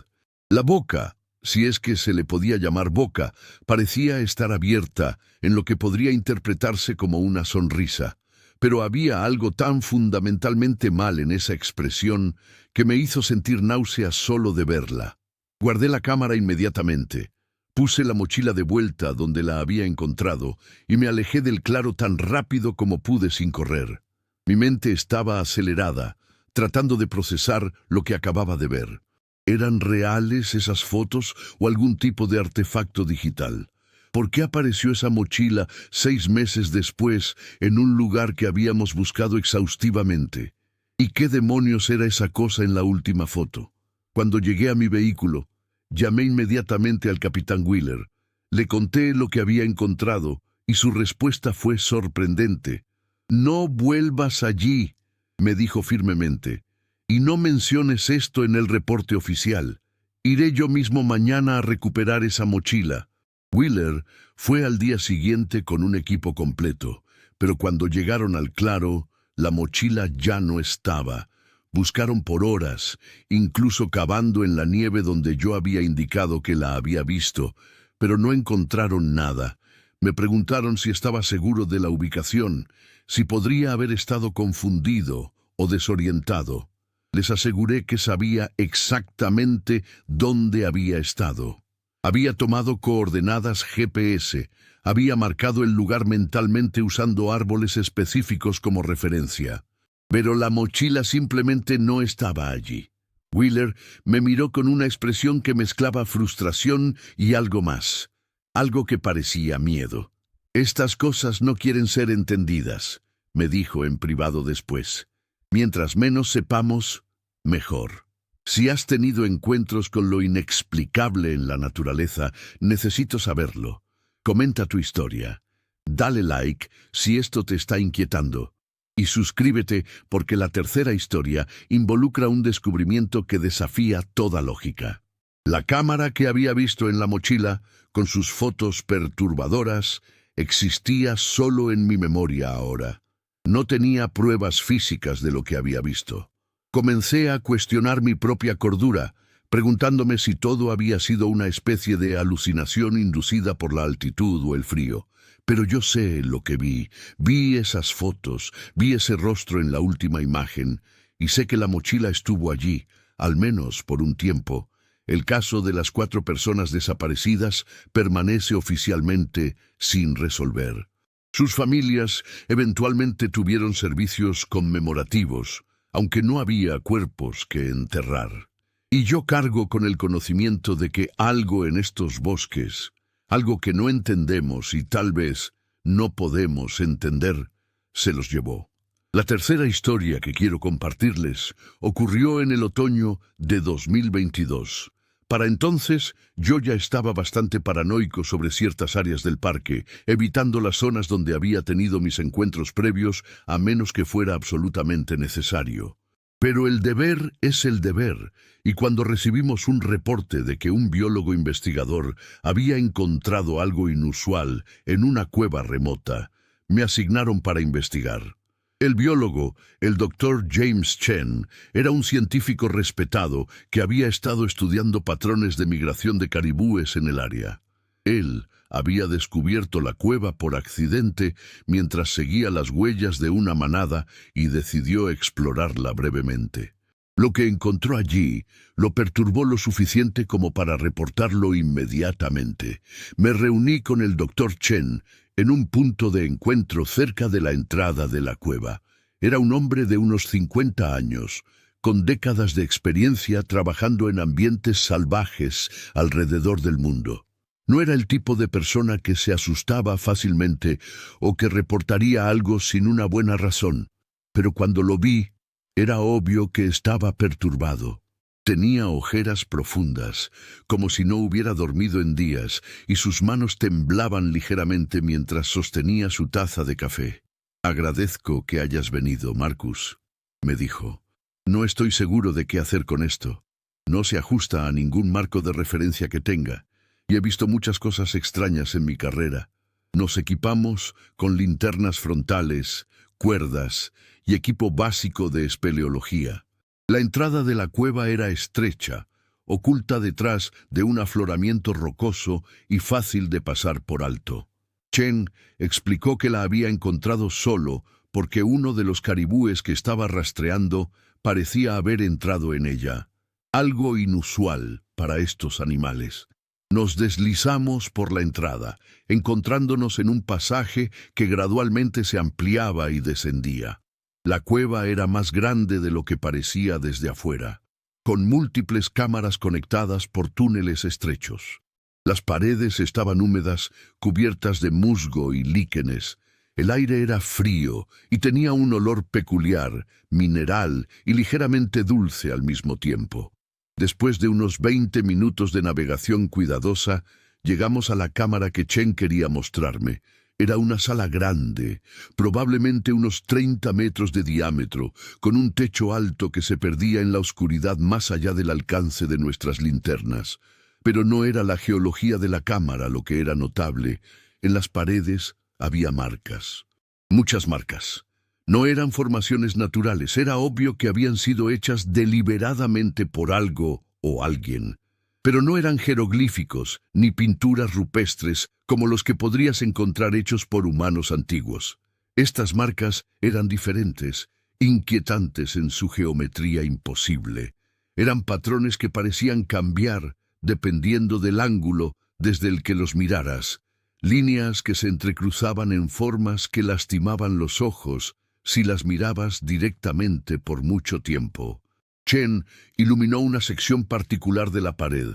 La boca, si es que se le podía llamar boca, parecía estar abierta en lo que podría interpretarse como una sonrisa. Pero había algo tan fundamentalmente mal en esa expresión que me hizo sentir náusea solo de verla. Guardé la cámara inmediatamente. Puse la mochila de vuelta donde la había encontrado y me alejé del claro tan rápido como pude sin correr. Mi mente estaba acelerada, tratando de procesar lo que acababa de ver. ¿Eran reales esas fotos o algún tipo de artefacto digital? ¿Por qué apareció esa mochila 6 meses después en un lugar que habíamos buscado exhaustivamente? ¿Y qué demonios era esa cosa en la última foto? Cuando llegué a mi vehículo, llamé inmediatamente al capitán Wheeler. Le conté lo que había encontrado y su respuesta fue sorprendente. «No vuelvas allí», me dijo firmemente, «y no menciones esto en el reporte oficial. Iré yo mismo mañana a recuperar esa mochila». Wheeler fue al día siguiente con un equipo completo, pero cuando llegaron al claro, la mochila ya no estaba. Buscaron por horas, incluso cavando en la nieve donde yo había indicado que la había visto, pero no encontraron nada. Me preguntaron si estaba seguro de la ubicación, si podría haber estado confundido o desorientado. Les aseguré que sabía exactamente dónde había estado. Había tomado coordenadas GPS, había marcado el lugar mentalmente usando árboles específicos como referencia. Pero la mochila simplemente no estaba allí. Wheeler me miró con una expresión que mezclaba frustración y algo más, algo que parecía miedo. «Estas cosas no quieren ser entendidas», me dijo en privado después. «Mientras menos sepamos, mejor. Si has tenido encuentros con lo inexplicable en la naturaleza, necesito saberlo. Comenta tu historia. Dale like si esto te está inquietando. Y suscríbete porque la tercera historia involucra un descubrimiento que desafía toda lógica. La cámara que había visto en la mochila, con sus fotos perturbadoras, existía solo en mi memoria ahora. No tenía pruebas físicas de lo que había visto. Comencé a cuestionar mi propia cordura, preguntándome si todo había sido una especie de alucinación inducida por la altitud o el frío. Pero yo sé lo que vi. Vi esas fotos, vi ese rostro en la última imagen, y sé que la mochila estuvo allí, al menos por un tiempo. El caso de las 4 personas desaparecidas permanece oficialmente sin resolver. Sus familias eventualmente tuvieron servicios conmemorativos, aunque no había cuerpos que enterrar. Y yo cargo con el conocimiento de que algo en estos bosques, algo que no entendemos y tal vez no podemos entender, se los llevó. La tercera historia que quiero compartirles ocurrió en el otoño de 2022. Para entonces, yo ya estaba bastante paranoico sobre ciertas áreas del parque, evitando las zonas donde había tenido mis encuentros previos, a menos que fuera absolutamente necesario. Pero el deber es el deber, y cuando recibimos un reporte de que un biólogo investigador había encontrado algo inusual en una cueva remota, me asignaron para investigar. El biólogo, el Dr. James Chen, era un científico respetado que había estado estudiando patrones de migración de caribúes en el área. Él había descubierto la cueva por accidente mientras seguía las huellas de una manada y decidió explorarla brevemente. Lo que encontró allí lo perturbó lo suficiente como para reportarlo inmediatamente. Me reuní con el Dr. Chen en un punto de encuentro cerca de la entrada de la cueva. Era un hombre de unos 50 años, con décadas de experiencia trabajando en ambientes salvajes alrededor del mundo. No era el tipo de persona que se asustaba fácilmente o que reportaría algo sin una buena razón, pero cuando lo vi, era obvio que estaba perturbado. Tenía ojeras profundas, como si no hubiera dormido en días, y sus manos temblaban ligeramente mientras sostenía su taza de café. «Agradezco que hayas venido, Marcus», me dijo. «No estoy seguro de qué hacer con esto. No se ajusta a ningún marco de referencia que tenga, y he visto muchas cosas extrañas en mi carrera. Nos equipamos con linternas frontales, cuerdas y equipo básico de espeleología. La entrada de la cueva era estrecha, oculta detrás de un afloramiento rocoso y fácil de pasar por alto. Chen explicó que la había encontrado solo porque uno de los caribúes que estaba rastreando parecía haber entrado en ella. Algo inusual para estos animales. Nos deslizamos por la entrada, encontrándonos en un pasaje que gradualmente se ampliaba y descendía. La cueva era más grande de lo que parecía desde afuera, con múltiples cámaras conectadas por túneles estrechos. Las paredes estaban húmedas, cubiertas de musgo y líquenes. El aire era frío y tenía un olor peculiar, mineral y ligeramente dulce al mismo tiempo. Después de unos 20 minutos de navegación cuidadosa, llegamos a la cámara que Chen quería mostrarme. Era una sala grande, probablemente unos 30 metros de diámetro, con un techo alto que se perdía en la oscuridad más allá del alcance de nuestras linternas. Pero no era la geología de la cámara lo que era notable. En las paredes había marcas. Muchas marcas. No eran formaciones naturales, era obvio que habían sido hechas deliberadamente por algo o alguien. Pero no eran jeroglíficos ni pinturas rupestres como los que podrías encontrar hechos por humanos antiguos. Estas marcas eran diferentes, inquietantes en su geometría imposible. Eran patrones que parecían cambiar dependiendo del ángulo desde el que los miraras. Líneas que se entrecruzaban en formas que lastimaban los ojos si las mirabas directamente por mucho tiempo. Chen iluminó una sección particular de la pared.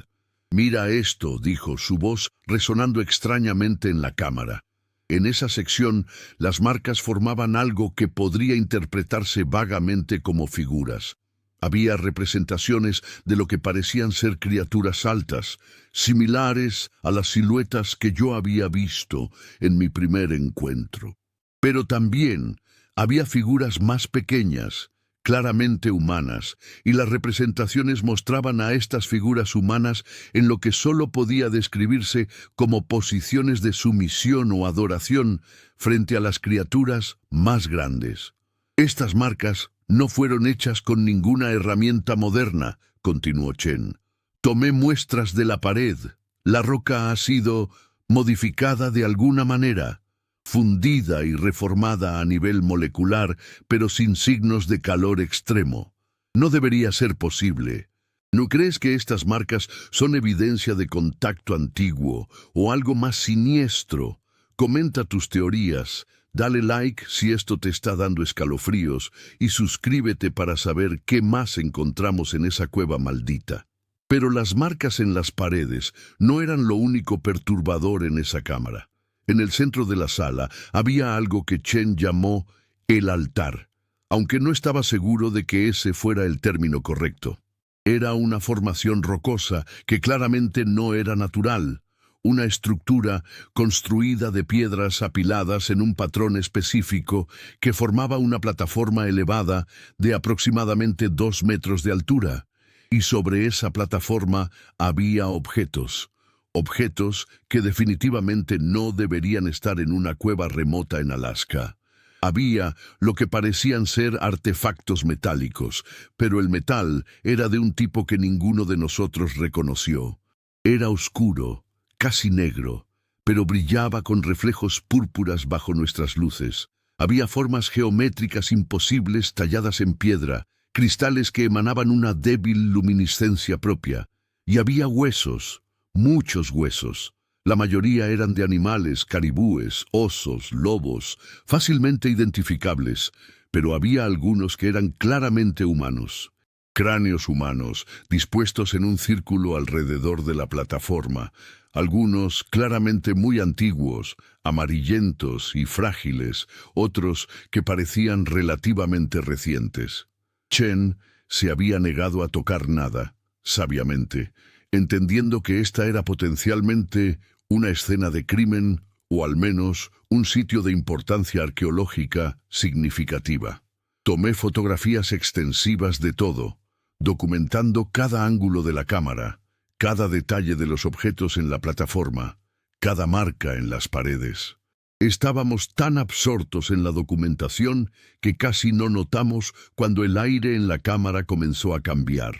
«Mira esto», dijo, su voz resonando extrañamente en la cámara. En esa sección, las marcas formaban algo que podría interpretarse vagamente como figuras. Había representaciones de lo que parecían ser criaturas altas, similares a las siluetas que yo había visto en mi primer encuentro. Pero también había figuras más pequeñas, claramente humanas, y las representaciones mostraban a estas figuras humanas en lo que solo podía describirse como posiciones de sumisión o adoración frente a las criaturas más grandes. Estas marcas no fueron hechas con ninguna herramienta moderna, continuó Chen. Tomé muestras de la pared. La roca ha sido modificada de alguna manera, fundida y reformada a nivel molecular, pero sin signos de calor extremo. No debería ser posible. ¿No crees que estas marcas son evidencia de contacto antiguo o algo más siniestro? Comenta tus teorías, dale like si esto te está dando escalofríos y suscríbete para saber qué más encontramos en esa cueva maldita. Pero las marcas en las paredes no eran lo único perturbador en esa cámara. En el centro de la sala había algo que Chen llamó el altar, aunque no estaba seguro de que ese fuera el término correcto. Era una formación rocosa que claramente no era natural, una estructura construida de piedras apiladas en un patrón específico que formaba una plataforma elevada de aproximadamente 2 metros de altura, y sobre esa plataforma había objetos que definitivamente no deberían estar en una cueva remota en Alaska. Había lo que parecían ser artefactos metálicos, pero el metal era de un tipo que ninguno de nosotros reconoció. Era oscuro, casi negro, pero brillaba con reflejos púrpuras bajo nuestras luces. Había formas geométricas imposibles talladas en piedra, cristales que emanaban una débil luminiscencia propia, y había huesos. Muchos huesos. La mayoría eran de animales, caribúes, osos, lobos, fácilmente identificables, pero había algunos que eran claramente humanos. Cráneos humanos, dispuestos en un círculo alrededor de la plataforma, algunos claramente muy antiguos, amarillentos y frágiles, otros que parecían relativamente recientes. Chen se había negado a tocar nada, sabiamente, entendiendo que esta era potencialmente una escena de crimen o al menos un sitio de importancia arqueológica significativa. Tomé fotografías extensivas de todo, documentando cada ángulo de la cámara, cada detalle de los objetos en la plataforma, cada marca en las paredes. Estábamos tan absortos en la documentación que casi no notamos cuando el aire en la cámara comenzó a cambiar.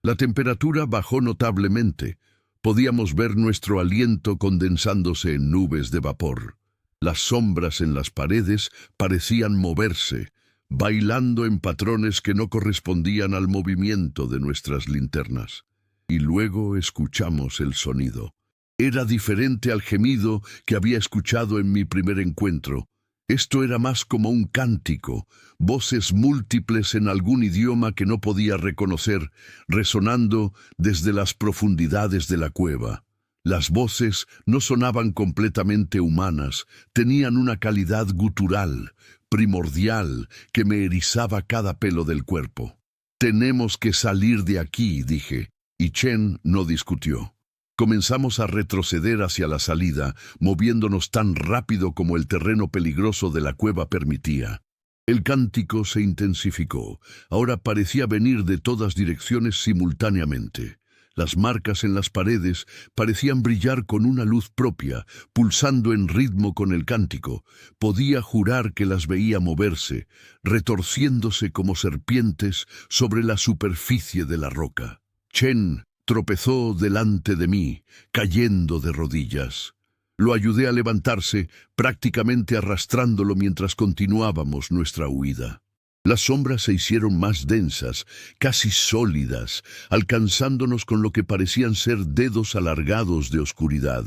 La temperatura bajó notablemente. Podíamos ver nuestro aliento condensándose en nubes de vapor. Las sombras en las paredes parecían moverse, bailando en patrones que no correspondían al movimiento de nuestras linternas. Y luego escuchamos el sonido. Era diferente al gemido que había escuchado en mi primer encuentro. Esto era más como un cántico, voces múltiples en algún idioma que no podía reconocer, resonando desde las profundidades de la cueva. Las voces no sonaban completamente humanas, tenían una calidad gutural, primordial, que me erizaba cada pelo del cuerpo. «Tenemos que salir de aquí», dije, y Chen no discutió. Comenzamos a retroceder hacia la salida, moviéndonos tan rápido como el terreno peligroso de la cueva permitía. El cántico se intensificó. Ahora parecía venir de todas direcciones simultáneamente. Las marcas en las paredes parecían brillar con una luz propia, pulsando en ritmo con el cántico. Podía jurar que las veía moverse, retorciéndose como serpientes sobre la superficie de la roca. Chen tropezó delante de mí, cayendo de rodillas. Lo ayudé a levantarse, prácticamente arrastrándolo mientras continuábamos nuestra huida. Las sombras se hicieron más densas, casi sólidas, alcanzándonos con lo que parecían ser dedos alargados de oscuridad.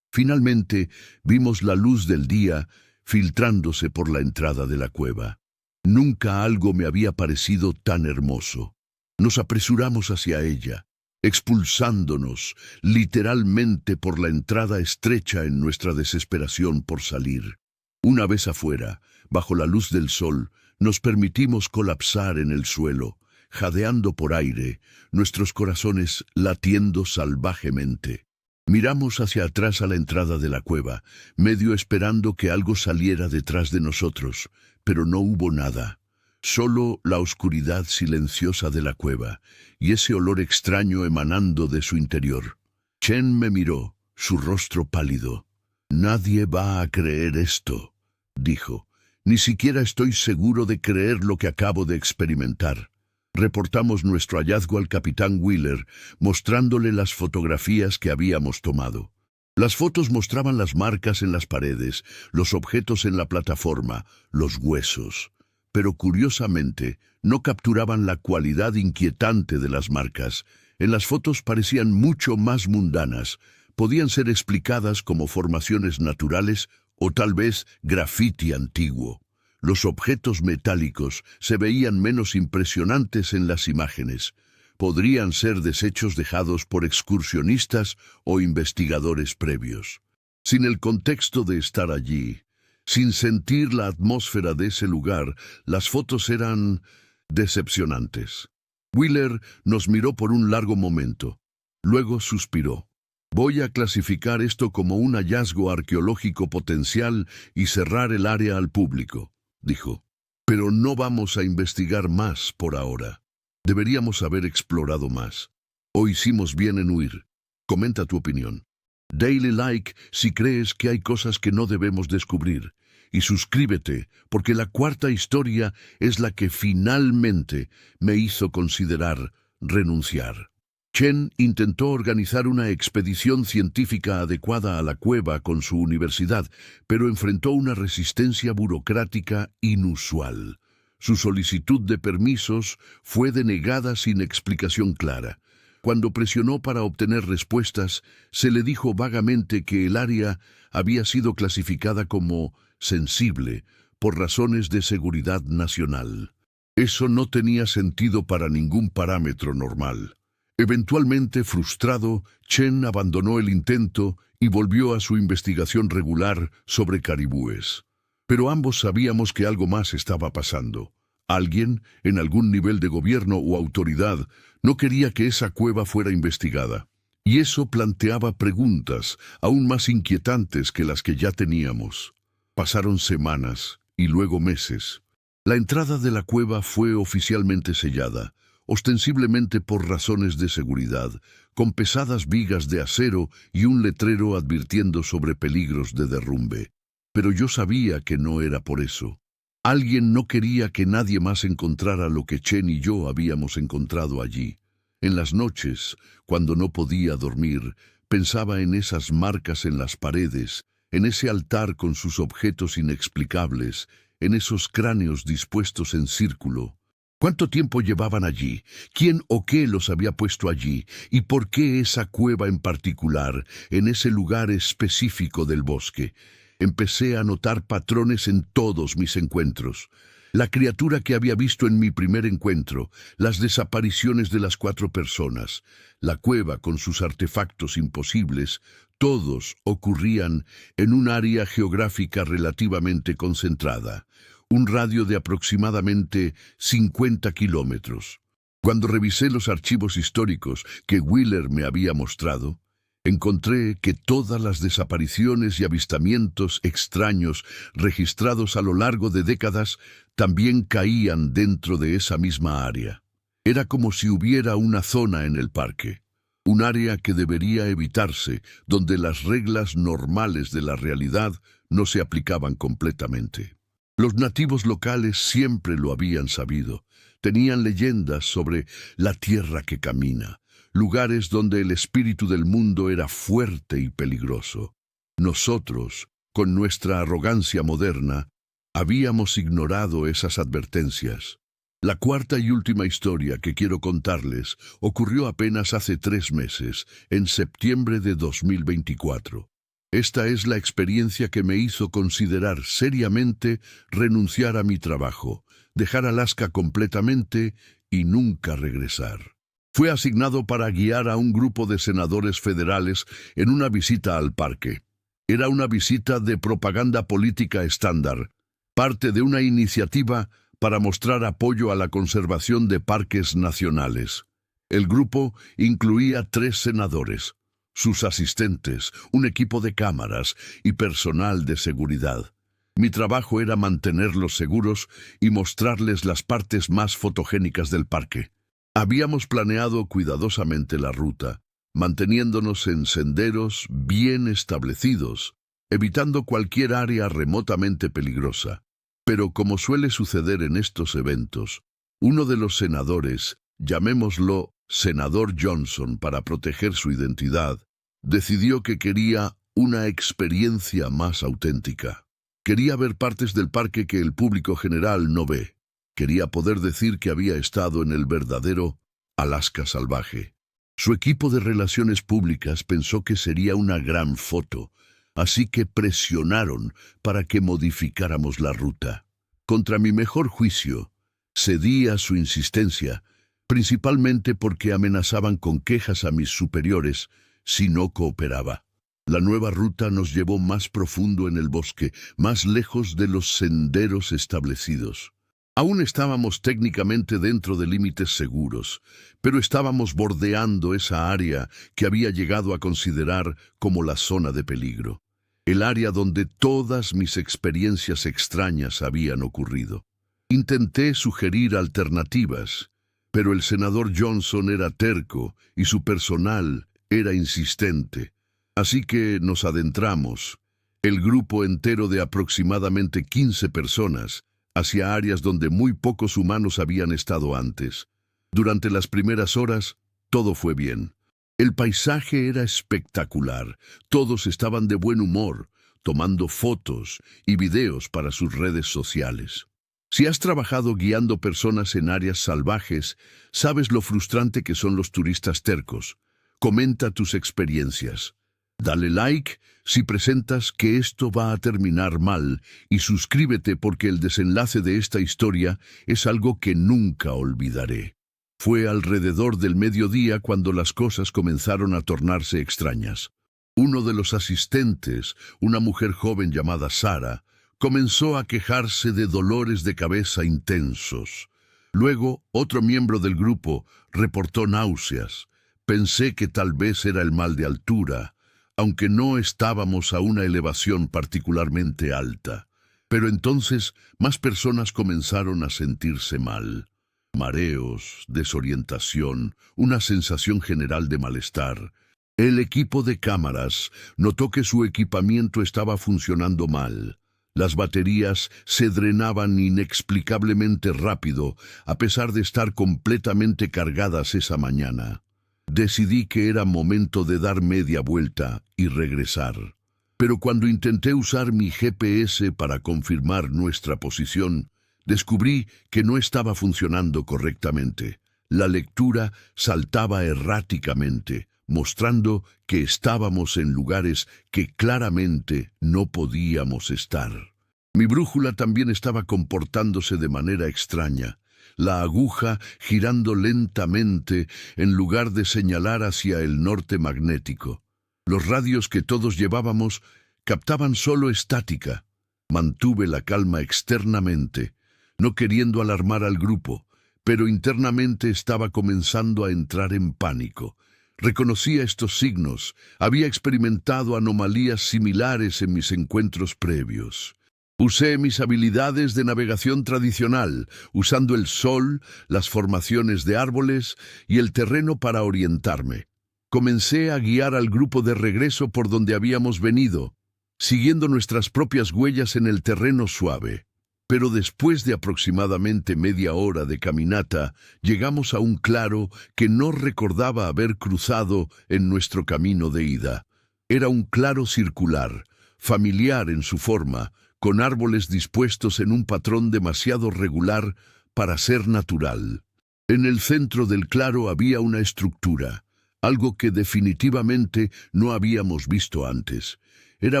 Finalmente vimos la luz del día filtrándose por la entrada de la cueva. Nunca algo me había parecido tan hermoso. Nos apresuramos hacia ella, expulsándonos literalmente por la entrada estrecha en nuestra desesperación por salir. Una vez afuera, bajo la luz del sol, nos permitimos colapsar en el suelo, jadeando por aire, nuestros corazones latiendo salvajemente. Miramos hacia atrás a la entrada de la cueva, medio esperando que algo saliera detrás de nosotros, pero no hubo nada. Solo la oscuridad silenciosa de la cueva y ese olor extraño emanando de su interior. Chen me miró, su rostro pálido. «Nadie va a creer esto», dijo. «Ni siquiera estoy seguro de creer lo que acabo de experimentar». Reportamos nuestro hallazgo al capitán Wheeler, mostrándole las fotografías que habíamos tomado. Las fotos mostraban las marcas en las paredes, los objetos en la plataforma, los huesos. Pero curiosamente, no capturaban la cualidad inquietante de las marcas. En las fotos parecían mucho más mundanas. Podían ser explicadas como formaciones naturales o tal vez grafiti antiguo. Los objetos metálicos se veían menos impresionantes en las imágenes. Podrían ser desechos dejados por excursionistas o investigadores previos. Sin el contexto de estar allí, sin sentir la atmósfera de ese lugar, las fotos eran decepcionantes. Wheeler nos miró por un largo momento. Luego suspiró. «Voy a clasificar esto como un hallazgo arqueológico potencial y cerrar el área al público», dijo. «Pero no vamos a investigar más por ahora. Deberíamos haber explorado más. O hicimos bien en huir. Comenta tu opinión. Daily like si crees que hay cosas que no debemos descubrir. Y suscríbete, porque la cuarta historia es la que finalmente me hizo considerar renunciar». Chen intentó organizar una expedición científica adecuada a la cueva con su universidad, pero enfrentó una resistencia burocrática inusual. Su solicitud de permisos fue denegada sin explicación clara. Cuando presionó para obtener respuestas, se le dijo vagamente que el área había sido clasificada como sensible por razones de seguridad nacional. Eso no tenía sentido para ningún parámetro normal. Eventualmente frustrado, Chen abandonó el intento y volvió a su investigación regular sobre caribúes. Pero ambos sabíamos que algo más estaba pasando. Alguien, en algún nivel de gobierno o autoridad, no quería que esa cueva fuera investigada. Y eso planteaba preguntas aún más inquietantes que las que ya teníamos. Pasaron semanas y luego meses. La entrada de la cueva fue oficialmente sellada, ostensiblemente por razones de seguridad, con pesadas vigas de acero y un letrero advirtiendo sobre peligros de derrumbe. pero yo sabía que no era por eso. Alguien no quería que nadie más encontrara lo que Chen y yo habíamos encontrado allí. En las noches, cuando no podía dormir, pensaba en esas marcas en las paredes, en ese altar con sus objetos inexplicables, en esos cráneos dispuestos en círculo. ¿Cuánto tiempo llevaban allí? ¿Quién o qué los había puesto allí? ¿Y por qué esa cueva en particular, en ese lugar específico del bosque? Empecé a notar patrones en todos mis encuentros. La criatura que había visto en mi primer encuentro, las desapariciones de las 4 personas, la cueva con sus artefactos imposibles, todos ocurrían en un área geográfica relativamente concentrada, un radio de aproximadamente 50 kilómetros. Cuando revisé los archivos históricos que Wheeler me había mostrado, encontré que todas las desapariciones y avistamientos extraños registrados a lo largo de décadas también caían dentro de esa misma área. Era como si hubiera una zona en el parque, un área que debería evitarse, donde las reglas normales de la realidad no se aplicaban completamente. Los nativos locales siempre lo habían sabido. Tenían leyendas sobre la tierra que camina, lugares donde el espíritu del mundo era fuerte y peligroso. Nosotros, con nuestra arrogancia moderna, habíamos ignorado esas advertencias. La cuarta y última historia que quiero contarles ocurrió apenas hace 3 meses, en septiembre de 2024. Esta es la experiencia que me hizo considerar seriamente renunciar a mi trabajo, dejar Alaska completamente y nunca regresar. Fue asignado para guiar a un grupo de senadores federales en una visita al parque. Era una visita de propaganda política estándar, parte de una iniciativa para mostrar apoyo a la conservación de parques nacionales. El grupo incluía 3 senadores, sus asistentes, un equipo de cámaras y personal de seguridad. Mi trabajo era mantenerlos seguros y mostrarles las partes más fotogénicas del parque. Habíamos planeado cuidadosamente la ruta, manteniéndonos en senderos bien establecidos, evitando cualquier área remotamente peligrosa. Pero como suele suceder en estos eventos, uno de los senadores, llamémoslo Senador Johnson para proteger su identidad, decidió que quería una experiencia más auténtica. Quería ver partes del parque que el público general no ve. Quería poder decir que había estado en el verdadero Alaska salvaje. Su equipo de relaciones públicas pensó que sería una gran foto, así que presionaron para que modificáramos la ruta. Contra mi mejor juicio, cedí a su insistencia, principalmente porque amenazaban con quejas a mis superiores si no cooperaba. La nueva ruta nos llevó más profundo en el bosque, más lejos de los senderos establecidos. Aún estábamos técnicamente dentro de límites seguros, pero estábamos bordeando esa área que había llegado a considerar como la zona de peligro, el área donde todas mis experiencias extrañas habían ocurrido. Intenté sugerir alternativas, pero el senador Johnson era terco y su personal era insistente. Así que nos adentramos, el grupo entero de aproximadamente 15 personas, hacia áreas donde muy pocos humanos habían estado antes. Durante las primeras horas, todo fue bien. El paisaje era espectacular, todos estaban de buen humor, tomando fotos y videos para sus redes sociales. Si has trabajado guiando personas en áreas salvajes, sabes lo frustrante que son los turistas tercos. Comenta tus experiencias. Dale like si presentas que esto va a terminar mal y suscríbete porque el desenlace de esta historia es algo que nunca olvidaré. Fue alrededor del mediodía cuando las cosas comenzaron a tornarse extrañas. Uno de los asistentes, una mujer joven llamada Sara, comenzó a quejarse de dolores de cabeza intensos. Luego, otro miembro del grupo reportó náuseas. Pensé que tal vez era el mal de altura, aunque no estábamos a una elevación particularmente alta. Pero entonces más personas comenzaron a sentirse mal. Mareos, desorientación, una sensación general de malestar. El equipo de cámaras notó que su equipamiento estaba funcionando mal. Las baterías se drenaban inexplicablemente rápido, a pesar de estar completamente cargadas esa mañana. Decidí que era momento de dar media vuelta y regresar. Pero cuando intenté usar mi GPS para confirmar nuestra posición, descubrí que no estaba funcionando correctamente. La lectura saltaba erráticamente, mostrando que estábamos en lugares que claramente no podíamos estar. Mi brújula también estaba comportándose de manera extraña, la aguja girando lentamente en lugar de señalar hacia el norte magnético. Los radios que todos llevábamos captaban solo estática. Mantuve la calma externamente, no queriendo alarmar al grupo, pero internamente estaba comenzando a entrar en pánico. Reconocía estos signos, había experimentado anomalías similares en mis encuentros previos. Usé mis habilidades de navegación tradicional, usando el sol, las formaciones de árboles y el terreno para orientarme. Comencé a guiar al grupo de regreso por donde habíamos venido, siguiendo nuestras propias huellas en el terreno suave. Pero después de aproximadamente media hora de caminata, llegamos a un claro que no recordaba haber cruzado en nuestro camino de ida. Era un claro circular, familiar en su forma, con árboles dispuestos en un patrón demasiado regular para ser natural. En el centro del claro había una estructura, algo que definitivamente no habíamos visto antes. Era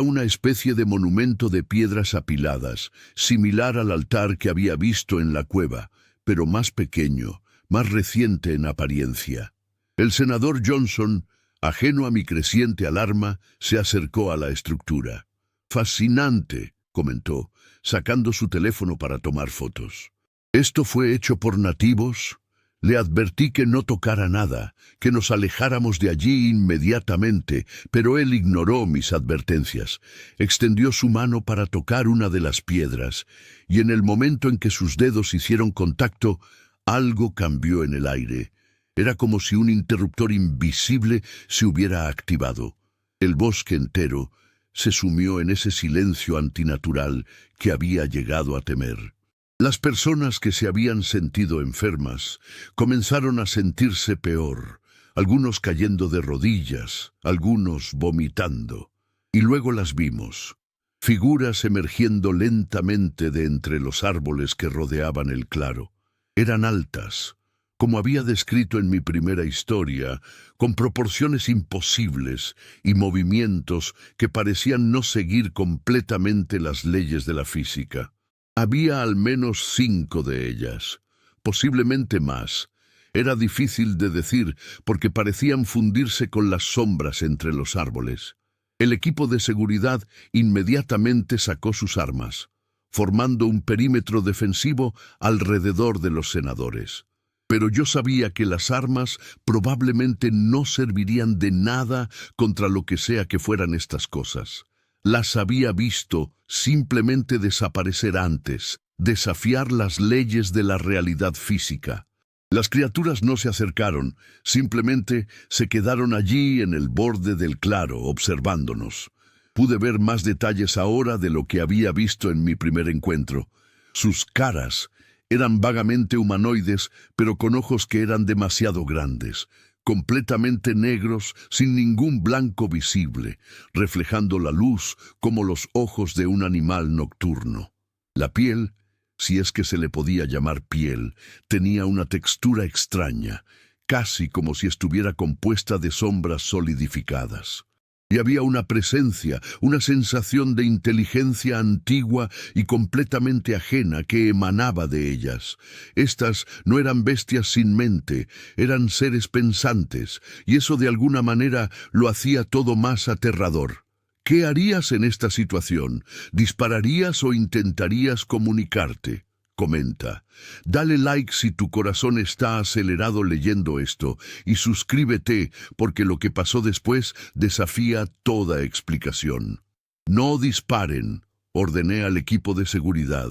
una especie de monumento de piedras apiladas, similar al altar que había visto en la cueva, pero más pequeño, más reciente en apariencia. El senador Johnson, ajeno a mi creciente alarma, se acercó a la estructura. «Fascinante», comentó, sacando su teléfono para tomar fotos. «¿Esto fue hecho por nativos?» Le advertí que no tocara nada, que nos alejáramos de allí inmediatamente, pero él ignoró mis advertencias. Extendió su mano para tocar una de las piedras, y en el momento en que sus dedos hicieron contacto, algo cambió en el aire. Era como si un interruptor invisible se hubiera activado. El bosque entero se sumió en ese silencio antinatural que había llegado a temer. Las personas que se habían sentido enfermas comenzaron a sentirse peor, algunos cayendo de rodillas, algunos vomitando. Y luego las vimos, figuras emergiendo lentamente de entre los árboles que rodeaban el claro. Eran altas, como había descrito en mi primera historia, con proporciones imposibles y movimientos que parecían no seguir completamente las leyes de la física. Había al menos 5 de ellas, posiblemente más. Era difícil de decir porque parecían fundirse con las sombras entre los árboles. El equipo de seguridad inmediatamente sacó sus armas, formando un perímetro defensivo alrededor de los senadores. Pero yo sabía que las armas probablemente no servirían de nada contra lo que sea que fueran estas cosas. Las había visto simplemente desaparecer antes, desafiar las leyes de la realidad física. Las criaturas no se acercaron, simplemente se quedaron allí en el borde del claro, observándonos. Pude ver más detalles ahora de lo que había visto en mi primer encuentro. Sus caras eran vagamente humanoides, pero con ojos que eran demasiado grandes, completamente negros, sin ningún blanco visible, reflejando la luz como los ojos de un animal nocturno. La piel, si es que se le podía llamar piel, tenía una textura extraña, casi como si estuviera compuesta de sombras solidificadas. Y había una presencia, una sensación de inteligencia antigua y completamente ajena que emanaba de ellas. Estas no eran bestias sin mente, eran seres pensantes, y eso de alguna manera lo hacía todo más aterrador. ¿Qué harías en esta situación? ¿Dispararías o intentarías comunicarte? Comenta. Dale like si tu corazón está acelerado leyendo esto y suscríbete porque lo que pasó después desafía toda explicación. No disparen, ordené al equipo de seguridad.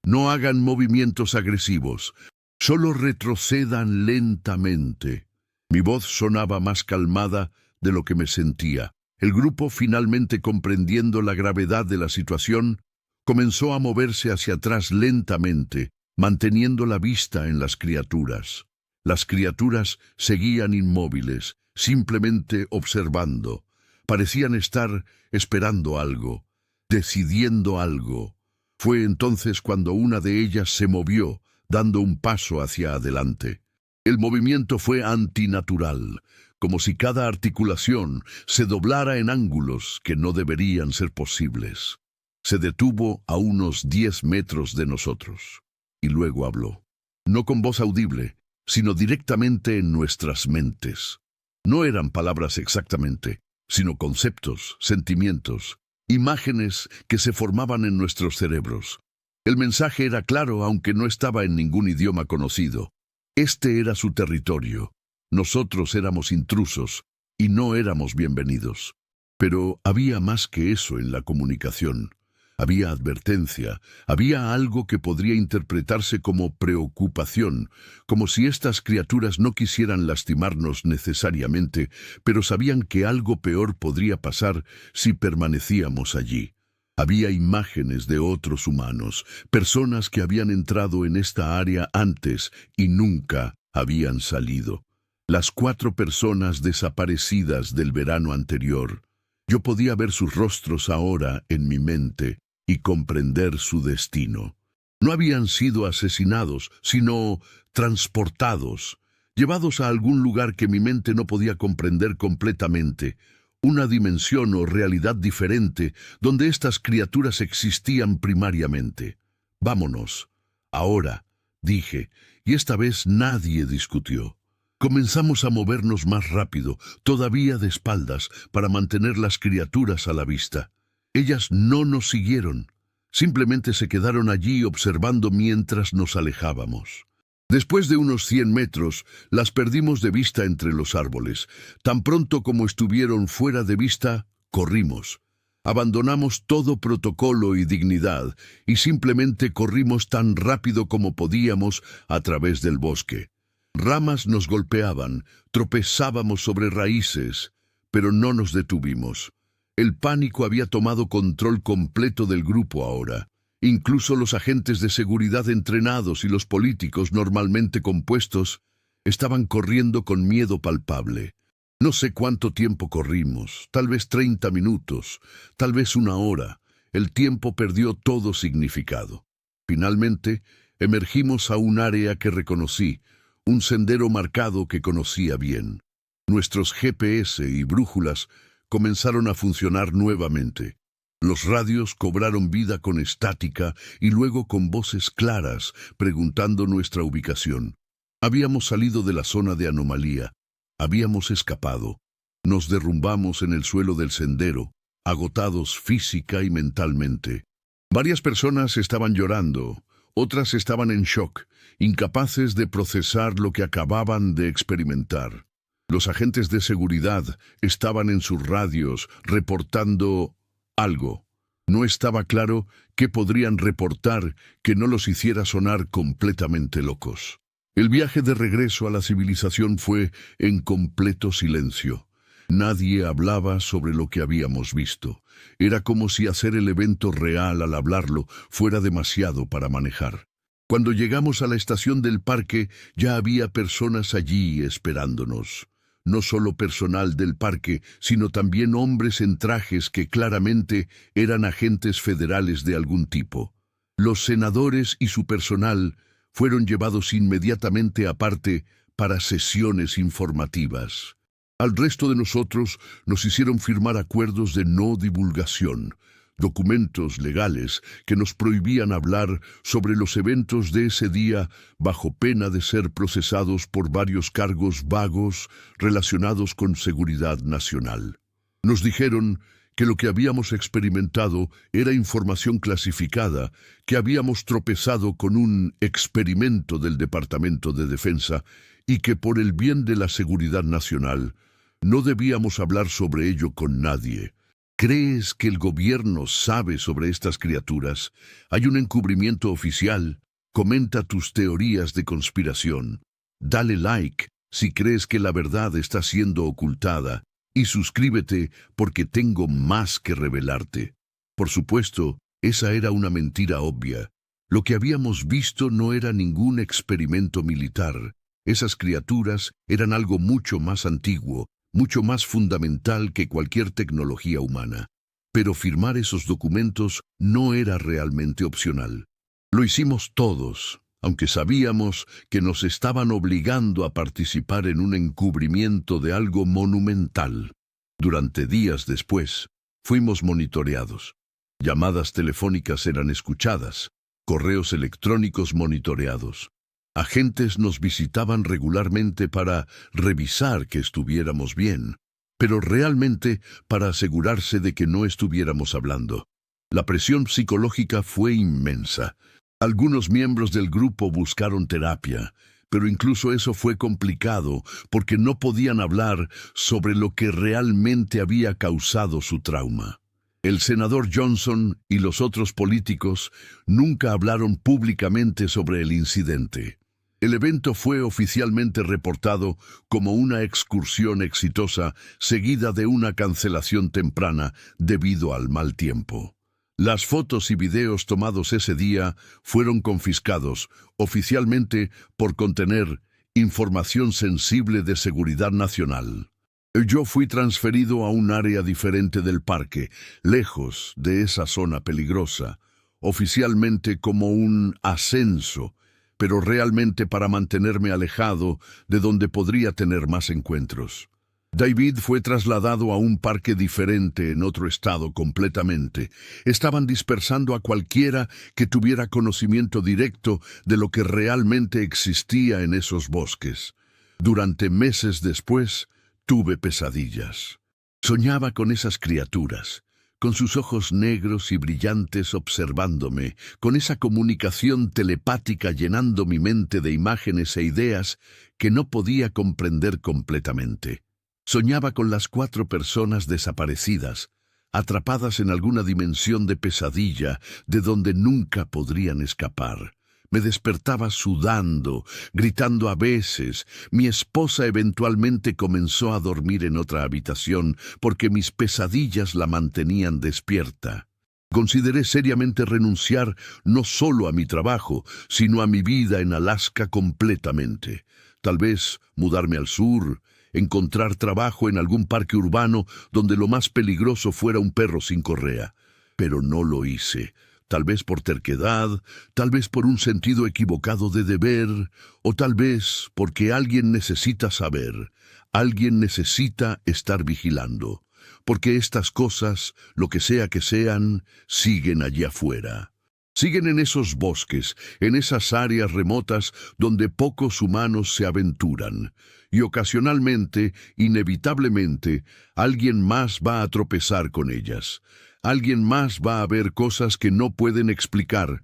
No hagan movimientos agresivos, solo retrocedan lentamente. Mi voz sonaba más calmada de lo que me sentía. El grupo, finalmente comprendiendo la gravedad de la situación, Comenzó a moverse hacia atrás lentamente, manteniendo la vista en las criaturas. Las criaturas seguían inmóviles, simplemente observando. Parecían estar esperando algo, decidiendo algo. Fue entonces cuando una de ellas se movió, dando un paso hacia adelante. El movimiento fue antinatural, como si cada articulación se doblara en ángulos que no deberían ser posibles. Se detuvo a unos 10 metros de nosotros, y luego habló. No con voz audible, sino directamente en nuestras mentes. No eran palabras exactamente, sino conceptos, sentimientos, imágenes que se formaban en nuestros cerebros. El mensaje era claro, aunque no estaba en ningún idioma conocido. Este era su territorio. Nosotros éramos intrusos y no éramos bienvenidos. Pero había más que eso en la comunicación. Había advertencia, había algo que podría interpretarse como preocupación, como si estas criaturas no quisieran lastimarnos necesariamente, pero sabían que algo peor podría pasar si permanecíamos allí. Había imágenes de otros humanos, personas que habían entrado en esta área antes y nunca habían salido. Las 4 personas desaparecidas del verano anterior. Yo podía ver sus rostros ahora en mi mente y comprender su destino. No habían sido asesinados, sino transportados, llevados a algún lugar que mi mente no podía comprender completamente, una dimensión o realidad diferente donde estas criaturas existían primariamente. Vámonos. Ahora, dije, y esta vez nadie discutió. Comenzamos a movernos más rápido, todavía de espaldas, para mantener las criaturas a la vista. Ellas no nos siguieron, simplemente se quedaron allí observando mientras nos alejábamos. Después de unos 100 metros, las perdimos de vista entre los árboles. Tan pronto como estuvieron fuera de vista, corrimos. Abandonamos todo protocolo y dignidad, y simplemente corrimos tan rápido como podíamos a través del bosque. Ramas nos golpeaban, tropezábamos sobre raíces, pero no nos detuvimos. El pánico había tomado control completo del grupo ahora. Incluso los agentes de seguridad entrenados y los políticos normalmente compuestos estaban corriendo con miedo palpable. No sé cuánto tiempo corrimos, tal vez 30 minutos, tal vez 1 hora. El tiempo perdió todo significado. Finalmente, emergimos a un área que reconocí, un sendero marcado que conocía bien. Nuestros GPS y brújulas comenzaron a funcionar nuevamente. Los radios cobraron vida con estática y luego con voces claras preguntando nuestra ubicación. Habíamos salido de la zona de anomalía. Habíamos escapado. Nos derrumbamos en el suelo del sendero, agotados física y mentalmente. Varias personas estaban llorando, otras estaban en shock, incapaces de procesar lo que acababan de experimentar. Los agentes de seguridad estaban en sus radios reportando algo. No estaba claro qué podrían reportar que no los hiciera sonar completamente locos. El viaje de regreso a la civilización fue en completo silencio. Nadie hablaba sobre lo que habíamos visto. Era como si hacer el evento real al hablarlo fuera demasiado para manejar. Cuando llegamos a la estación del parque, ya había personas allí esperándonos. No solo personal del parque, sino también hombres en trajes que claramente eran agentes federales de algún tipo. Los senadores y su personal fueron llevados inmediatamente aparte para sesiones informativas. Al resto de nosotros nos hicieron firmar acuerdos de no divulgación, documentos legales que nos prohibían hablar sobre los eventos de ese día bajo pena de ser procesados por varios cargos vagos relacionados con seguridad nacional. Nos dijeron que lo que habíamos experimentado era información clasificada, que habíamos tropezado con un experimento del Departamento de Defensa y que por el bien de la seguridad nacional no debíamos hablar sobre ello con nadie. ¿Crees que el gobierno sabe sobre estas criaturas? ¿Hay un encubrimiento oficial? Comenta tus teorías de conspiración. Dale like si crees que la verdad está siendo ocultada y suscríbete porque tengo más que revelarte. Por supuesto, Esa era una mentira obvia. Lo que habíamos visto no era ningún experimento militar. Esas criaturas eran algo mucho más antiguo, mucho más fundamental que cualquier tecnología humana. Pero firmar esos documentos no era realmente opcional. Lo hicimos todos, aunque sabíamos que nos estaban obligando a participar en un encubrimiento de algo monumental. Durante días después, fuimos monitoreados. Llamadas telefónicas eran escuchadas, correos electrónicos monitoreados. Agentes nos visitaban regularmente para revisar que estuviéramos bien, pero realmente para asegurarse de que no estuviéramos hablando. La presión psicológica fue inmensa. Algunos miembros del grupo buscaron terapia, pero incluso eso fue complicado porque no podían hablar sobre lo que realmente había causado su trauma. El senador Johnson y los otros políticos nunca hablaron públicamente sobre el incidente. El evento fue oficialmente reportado como una excursión exitosa seguida de una cancelación temprana debido al mal tiempo. Las fotos y videos tomados ese día fueron confiscados oficialmente por contener información sensible de seguridad nacional. Yo fui transferido a un área diferente del parque, lejos de esa zona peligrosa, oficialmente como un ascenso, pero realmente para mantenerme alejado de donde podría tener más encuentros. David fue trasladado a un parque diferente en otro estado completamente. Estaban dispersando a cualquiera que tuviera conocimiento directo de lo que realmente existía en esos bosques. Durante meses después, tuve pesadillas. Soñaba con esas criaturas, con sus ojos negros y brillantes observándome, con esa comunicación telepática llenando mi mente de imágenes e ideas que no podía comprender completamente. Soñaba con las 4 personas desaparecidas, atrapadas en alguna dimensión de pesadilla de donde nunca podrían escapar. Me despertaba sudando, gritando a veces. Mi esposa eventualmente comenzó a dormir en otra habitación porque mis pesadillas la mantenían despierta. Consideré seriamente renunciar no solo a mi trabajo, sino a mi vida en Alaska completamente. Tal vez mudarme al sur, encontrar trabajo en algún parque urbano donde lo más peligroso fuera un perro sin correa. Pero no lo hice. Tal vez por terquedad, tal vez por un sentido equivocado de deber, o tal vez porque alguien necesita saber, alguien necesita estar vigilando, porque estas cosas, lo que sea que sean, siguen allá afuera. Siguen en esos bosques, en esas áreas remotas donde pocos humanos se aventuran, y ocasionalmente, inevitablemente, alguien más va a tropezar con ellas. Alguien más va a ver cosas que no pueden explicar,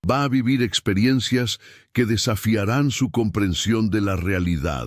va a vivir experiencias que desafiarán su comprensión de la realidad.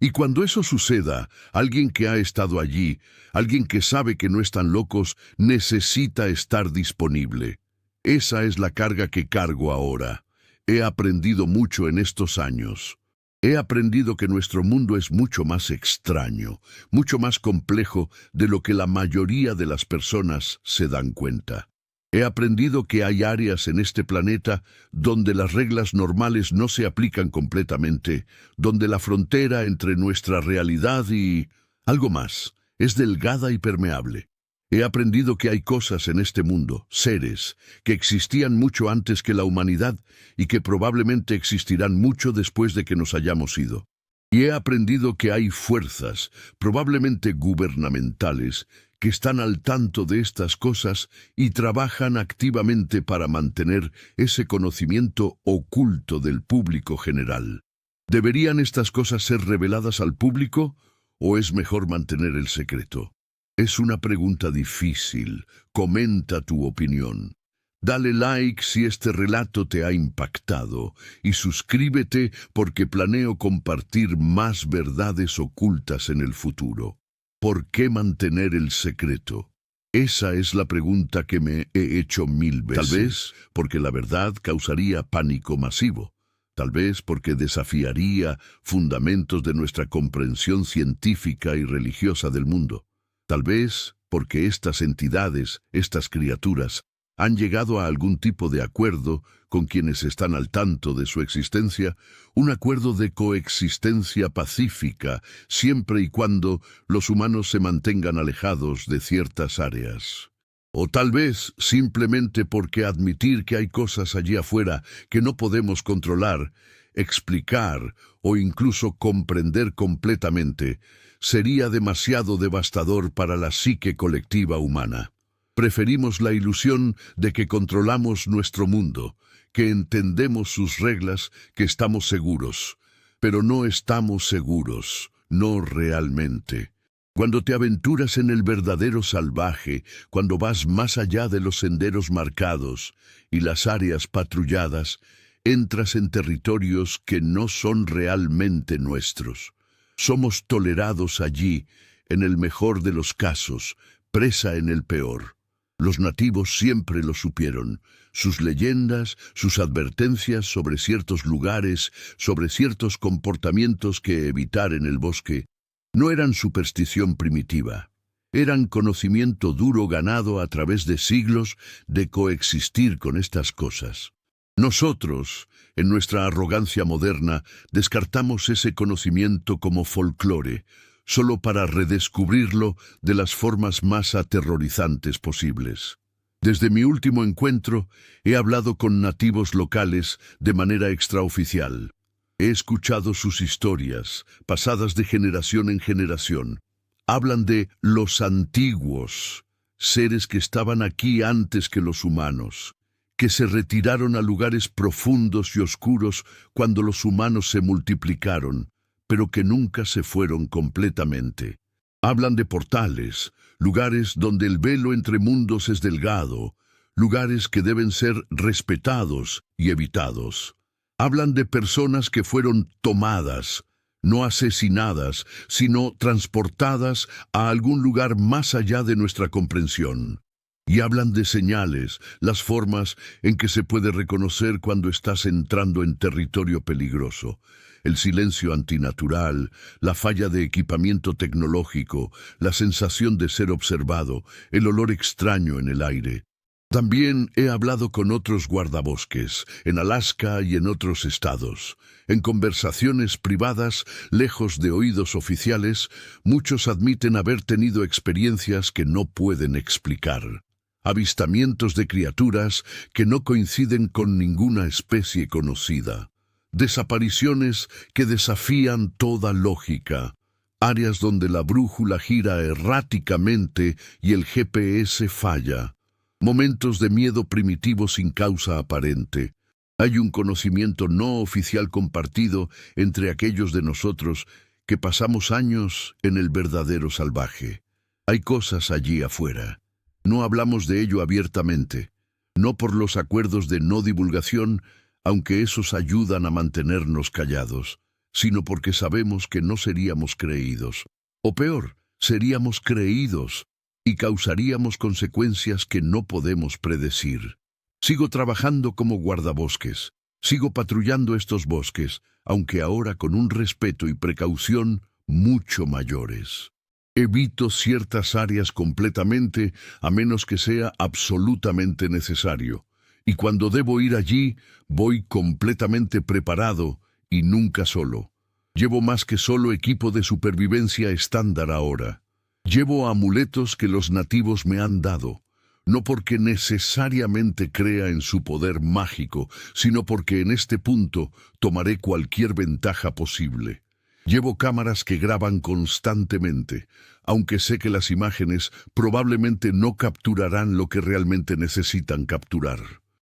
Y cuando eso suceda, alguien que ha estado allí, alguien que sabe que no están locos, necesita estar disponible. Esa es la carga que cargo ahora. He aprendido mucho en estos años. He aprendido que nuestro mundo es mucho más extraño, mucho más complejo de lo que la mayoría de las personas se dan cuenta. He aprendido que hay áreas en este planeta donde las reglas normales no se aplican completamente, donde la frontera entre nuestra realidad y algo más es delgada y permeable. He aprendido que hay cosas en este mundo, seres, que existían mucho antes que la humanidad y que probablemente existirán mucho después de que nos hayamos ido. Y he aprendido que hay fuerzas, probablemente gubernamentales, que están al tanto de estas cosas y trabajan activamente para mantener ese conocimiento oculto del público general. ¿Deberían estas cosas ser reveladas al público o es mejor mantener el secreto? Es una pregunta difícil. Comenta tu opinión. Dale like si este relato te ha impactado y suscríbete porque planeo compartir más verdades ocultas en el futuro. ¿Por qué mantener el secreto? Esa es la pregunta que me he hecho 1000 veces. Tal vez porque la verdad causaría pánico masivo. Tal vez porque desafiaría fundamentos de nuestra comprensión científica y religiosa del mundo. Tal vez porque estas entidades, estas criaturas, ¿Han llegado a algún tipo de acuerdo con quienes están al tanto de su existencia? Un acuerdo de coexistencia pacífica, siempre y cuando los humanos se mantengan alejados de ciertas áreas. O tal vez simplemente porque admitir que hay cosas allí afuera que no podemos controlar, explicar o incluso comprender completamente, sería demasiado devastador para la psique colectiva humana. Preferimos la ilusión de que controlamos nuestro mundo, que entendemos sus reglas, que estamos seguros. Pero no estamos seguros, no realmente. Cuando te aventuras en el verdadero salvaje, cuando vas más allá de los senderos marcados y las áreas patrulladas, entras en territorios que no son realmente nuestros. Somos tolerados allí, en el mejor de los casos, presa en el peor. Los nativos siempre lo supieron. Sus leyendas, sus advertencias sobre ciertos lugares, sobre ciertos comportamientos que evitar en el bosque, no eran superstición primitiva. Eran conocimiento duro ganado a través de siglos de coexistir con estas cosas. Nosotros, en nuestra arrogancia moderna, descartamos ese conocimiento como folclore, solo para redescubrirlo de las formas más aterrorizantes posibles. Desde mi último encuentro, he hablado con nativos locales de manera extraoficial. He escuchado sus historias, pasadas de generación en generación. Hablan de los antiguos, seres que estaban aquí antes que los humanos, que se retiraron a lugares profundos y oscuros cuando los humanos se multiplicaron, pero que nunca se fueron completamente. Hablan de portales, lugares donde el velo entre mundos es delgado, lugares que deben ser respetados y evitados. Hablan de personas que fueron tomadas, no asesinadas, sino transportadas a algún lugar más allá de nuestra comprensión. Y hablan de señales, las formas en que se puede reconocer cuando estás entrando en territorio peligroso. El silencio antinatural, la falla de equipamiento tecnológico, la sensación de ser observado, el olor extraño en el aire. También he hablado con otros guardabosques, en Alaska y en otros estados. En conversaciones privadas, lejos de oídos oficiales, muchos admiten haber tenido experiencias que no pueden explicar. Avistamientos de criaturas que no coinciden con ninguna especie conocida. Desapariciones que desafían toda lógica. Áreas donde la brújula gira erráticamente y el GPS falla. Momentos de miedo primitivo sin causa aparente. Hay un conocimiento no oficial compartido entre aquellos de nosotros que pasamos años en el verdadero salvaje. Hay cosas allí afuera. No hablamos de ello abiertamente, no por los acuerdos de no divulgación, aunque esos ayudan a mantenernos callados, sino porque sabemos que no seríamos creídos. O peor, seríamos creídos y causaríamos consecuencias que no podemos predecir. Sigo trabajando como guardabosques, sigo patrullando estos bosques, aunque ahora con un respeto y precaución mucho mayores. Evito ciertas áreas completamente, a menos que sea absolutamente necesario. Y cuando debo ir allí, voy completamente preparado y nunca solo. Llevo más que solo equipo de supervivencia estándar ahora. Llevo amuletos que los nativos me han dado, no porque necesariamente crea en su poder mágico, sino porque en este punto tomaré cualquier ventaja posible. Llevo cámaras que graban constantemente, aunque sé que las imágenes probablemente no capturarán lo que realmente necesitan capturar.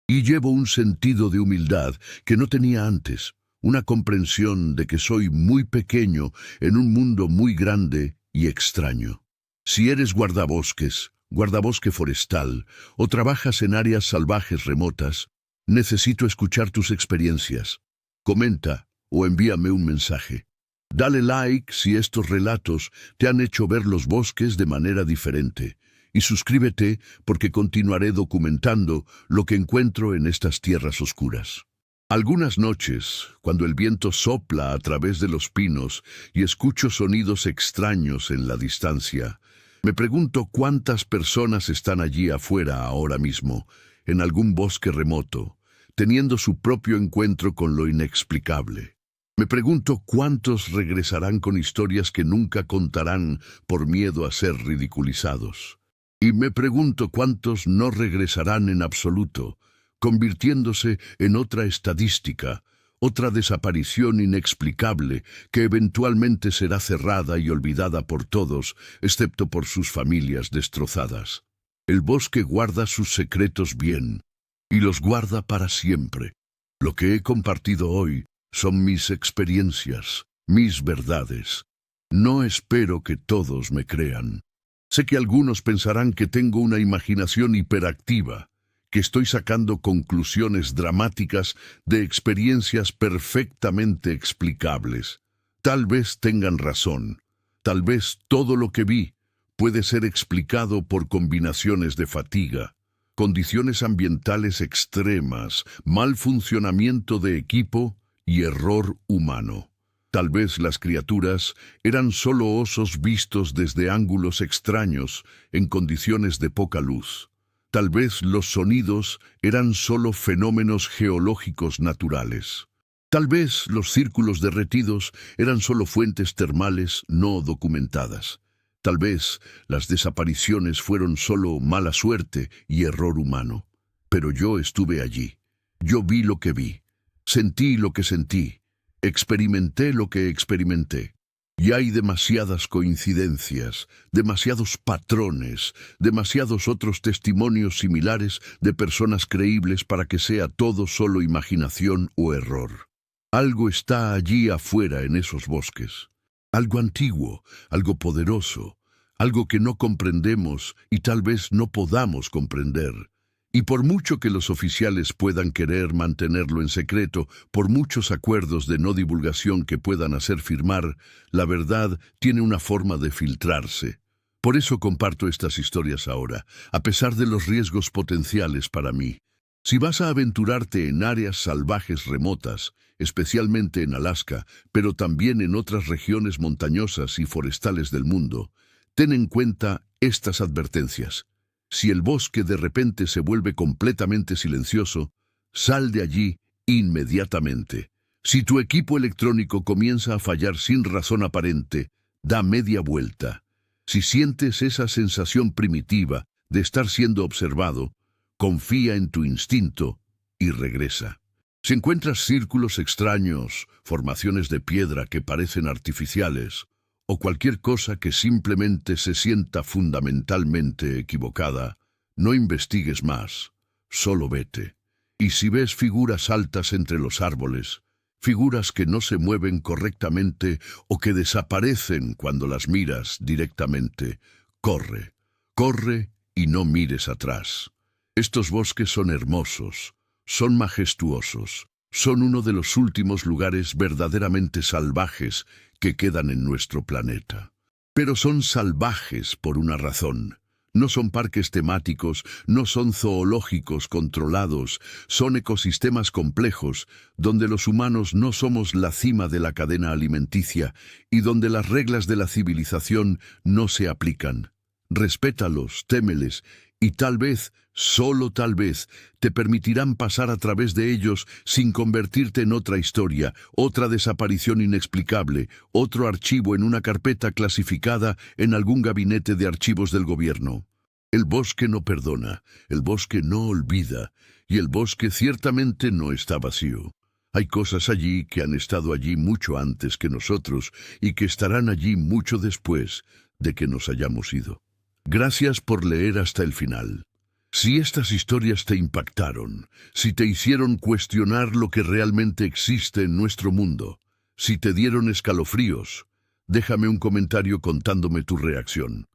Y llevo un sentido de humildad que no tenía antes, una comprensión de que soy muy pequeño en un mundo muy grande y extraño. Si eres guardabosques, guardabosque forestal, o trabajas en áreas salvajes remotas, necesito escuchar tus experiencias. Comenta o envíame un mensaje. Dale like si estos relatos te han hecho ver los bosques de manera diferente. Y suscríbete porque continuaré documentando lo que encuentro en estas tierras oscuras. Algunas noches, cuando el viento sopla a través de los pinos y escucho sonidos extraños en la distancia, me pregunto cuántas personas están allí afuera ahora mismo, en algún bosque remoto, teniendo su propio encuentro con lo inexplicable. Me pregunto cuántos regresarán con historias que nunca contarán por miedo a ser ridiculizados. Y me pregunto cuántos no regresarán en absoluto, convirtiéndose en otra estadística, otra desaparición inexplicable que eventualmente será cerrada y olvidada por todos, excepto por sus familias destrozadas. El bosque guarda sus secretos bien, y los guarda para siempre. Lo que he compartido hoy son mis experiencias, mis verdades. No espero que todos me crean. Sé que algunos pensarán que tengo una imaginación hiperactiva, que estoy sacando conclusiones dramáticas de experiencias perfectamente explicables. Tal vez tengan razón. Tal vez todo lo que vi puede ser explicado por combinaciones de fatiga, condiciones ambientales extremas, mal funcionamiento de equipo y error humano. Tal vez las criaturas eran solo osos vistos desde ángulos extraños en condiciones de poca luz. Tal vez los sonidos eran solo fenómenos geológicos naturales. Tal vez los círculos derretidos eran solo fuentes termales no documentadas. Tal vez las desapariciones fueron solo mala suerte y error humano. Pero yo estuve allí. Yo vi lo que vi. Sentí lo que sentí. Experimenté lo que experimenté. Y hay demasiadas coincidencias, demasiados patrones, demasiados otros testimonios similares de personas creíbles para que sea todo solo imaginación o error. Algo está allí afuera en esos bosques. Algo antiguo, algo poderoso, algo que no comprendemos y tal vez no podamos comprender. Y por mucho que los oficiales puedan querer mantenerlo en secreto, por muchos acuerdos de no divulgación que puedan hacer firmar, la verdad tiene una forma de filtrarse. Por eso comparto estas historias ahora, a pesar de los riesgos potenciales para mí. Si vas a aventurarte en áreas salvajes remotas, especialmente en Alaska, pero también en otras regiones montañosas y forestales del mundo, ten en cuenta estas advertencias. Si el bosque de repente se vuelve completamente silencioso, sal de allí inmediatamente. Si tu equipo electrónico comienza a fallar sin razón aparente, da media vuelta. Si sientes esa sensación primitiva de estar siendo observado, confía en tu instinto y regresa. Si encuentras círculos extraños, formaciones de piedra que parecen artificiales, o cualquier cosa que simplemente se sienta fundamentalmente equivocada, no investigues más, solo vete. Y si ves figuras altas entre los árboles, figuras que no se mueven correctamente o que desaparecen cuando las miras directamente, corre, corre y no mires atrás. Estos bosques son hermosos, son majestuosos, son uno de los últimos lugares verdaderamente salvajes que quedan en nuestro planeta. Pero son salvajes por una razón. No son parques temáticos, no son zoológicos controlados, son ecosistemas complejos, donde los humanos no somos la cima de la cadena alimenticia y donde las reglas de la civilización no se aplican. Respétalos, témeles, y tal vez, solo tal vez, te permitirán pasar a través de ellos sin convertirte en otra historia, otra desaparición inexplicable, otro archivo en una carpeta clasificada en algún gabinete de archivos del gobierno. El bosque no perdona, el bosque no olvida, y el bosque ciertamente no está vacío. Hay cosas allí que han estado allí mucho antes que nosotros y que estarán allí mucho después de que nos hayamos ido. Gracias por leer hasta el final. Si estas historias te impactaron, si te hicieron cuestionar lo que realmente existe en nuestro mundo, si te dieron escalofríos, déjame un comentario contándome tu reacción.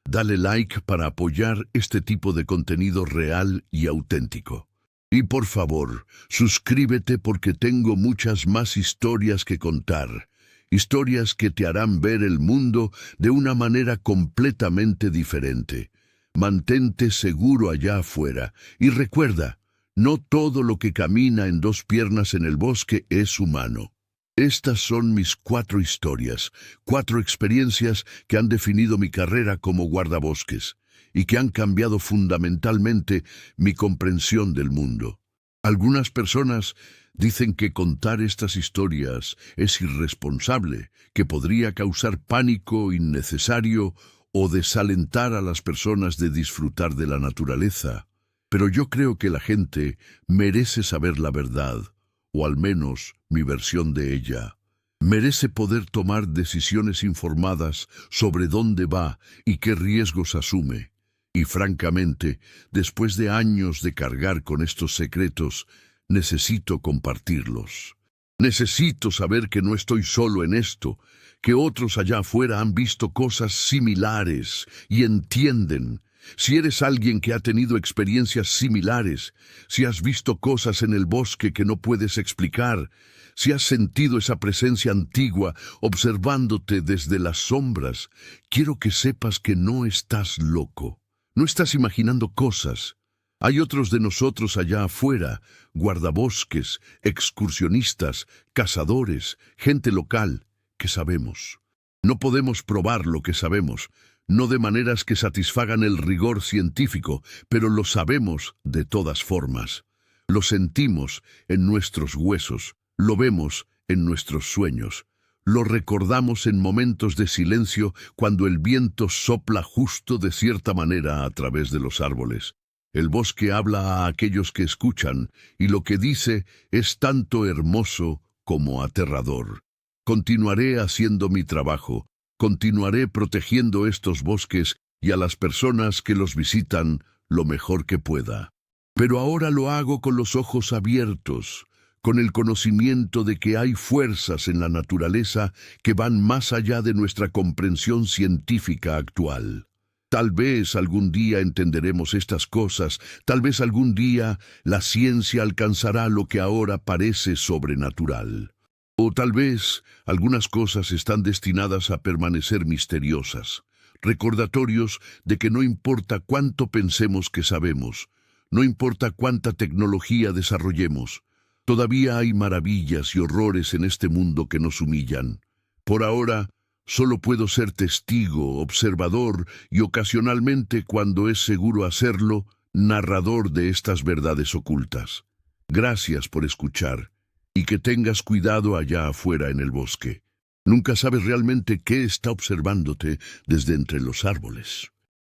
Dale like para apoyar este tipo de contenido real y auténtico. Y por favor, suscríbete porque tengo muchas más historias que contar. Historias que te harán ver el mundo de una manera completamente diferente. Mantente seguro allá afuera y recuerda, no todo lo que camina en dos piernas en el bosque es humano. Estas son mis 4 historias, 4 experiencias que han definido mi carrera como guardabosques. y que han cambiado fundamentalmente mi comprensión del mundo. Algunas personas dicen que contar estas historias es irresponsable, que podría causar pánico innecesario o desalentar a las personas de disfrutar de la naturaleza. Pero yo creo que la gente merece saber la verdad, o al menos mi versión de ella. Merece poder tomar decisiones informadas sobre dónde va y qué riesgos asume. Y francamente, después de años de cargar con estos secretos, necesito compartirlos. Necesito saber que no estoy solo en esto, que otros allá afuera han visto cosas similares y entienden. Si eres alguien que ha tenido experiencias similares, si has visto cosas en el bosque que no puedes explicar, si has sentido esa presencia antigua observándote desde las sombras, quiero que sepas que no estás loco. No estás imaginando cosas. Hay otros de nosotros allá afuera, guardabosques, excursionistas, cazadores, gente local, que sabemos. No podemos probar lo que sabemos, no de maneras que satisfagan el rigor científico, pero lo sabemos de todas formas. Lo sentimos en nuestros huesos, lo vemos en nuestros sueños. Lo recordamos en momentos de silencio cuando el viento sopla justo de cierta manera a través de los árboles. El bosque habla a aquellos que escuchan, y lo que dice es tanto hermoso como aterrador. Continuaré haciendo mi trabajo, continuaré protegiendo estos bosques y a las personas que los visitan lo mejor que pueda. Pero ahora lo hago con los ojos abiertos, con el conocimiento de que hay fuerzas en la naturaleza que van más allá de nuestra comprensión científica actual. Tal vez algún día entenderemos estas cosas, tal vez algún día la ciencia alcanzará lo que ahora parece sobrenatural. O tal vez algunas cosas están destinadas a permanecer misteriosas, recordatorios de que no importa cuánto pensemos que sabemos, no importa cuánta tecnología desarrollemos, todavía hay maravillas y horrores en este mundo que nos humillan. Por ahora, solo puedo ser testigo, observador y ocasionalmente, cuando es seguro hacerlo, narrador de estas verdades ocultas. Gracias por escuchar y que tengas cuidado allá afuera en el bosque. Nunca sabes realmente qué está observándote desde entre los árboles.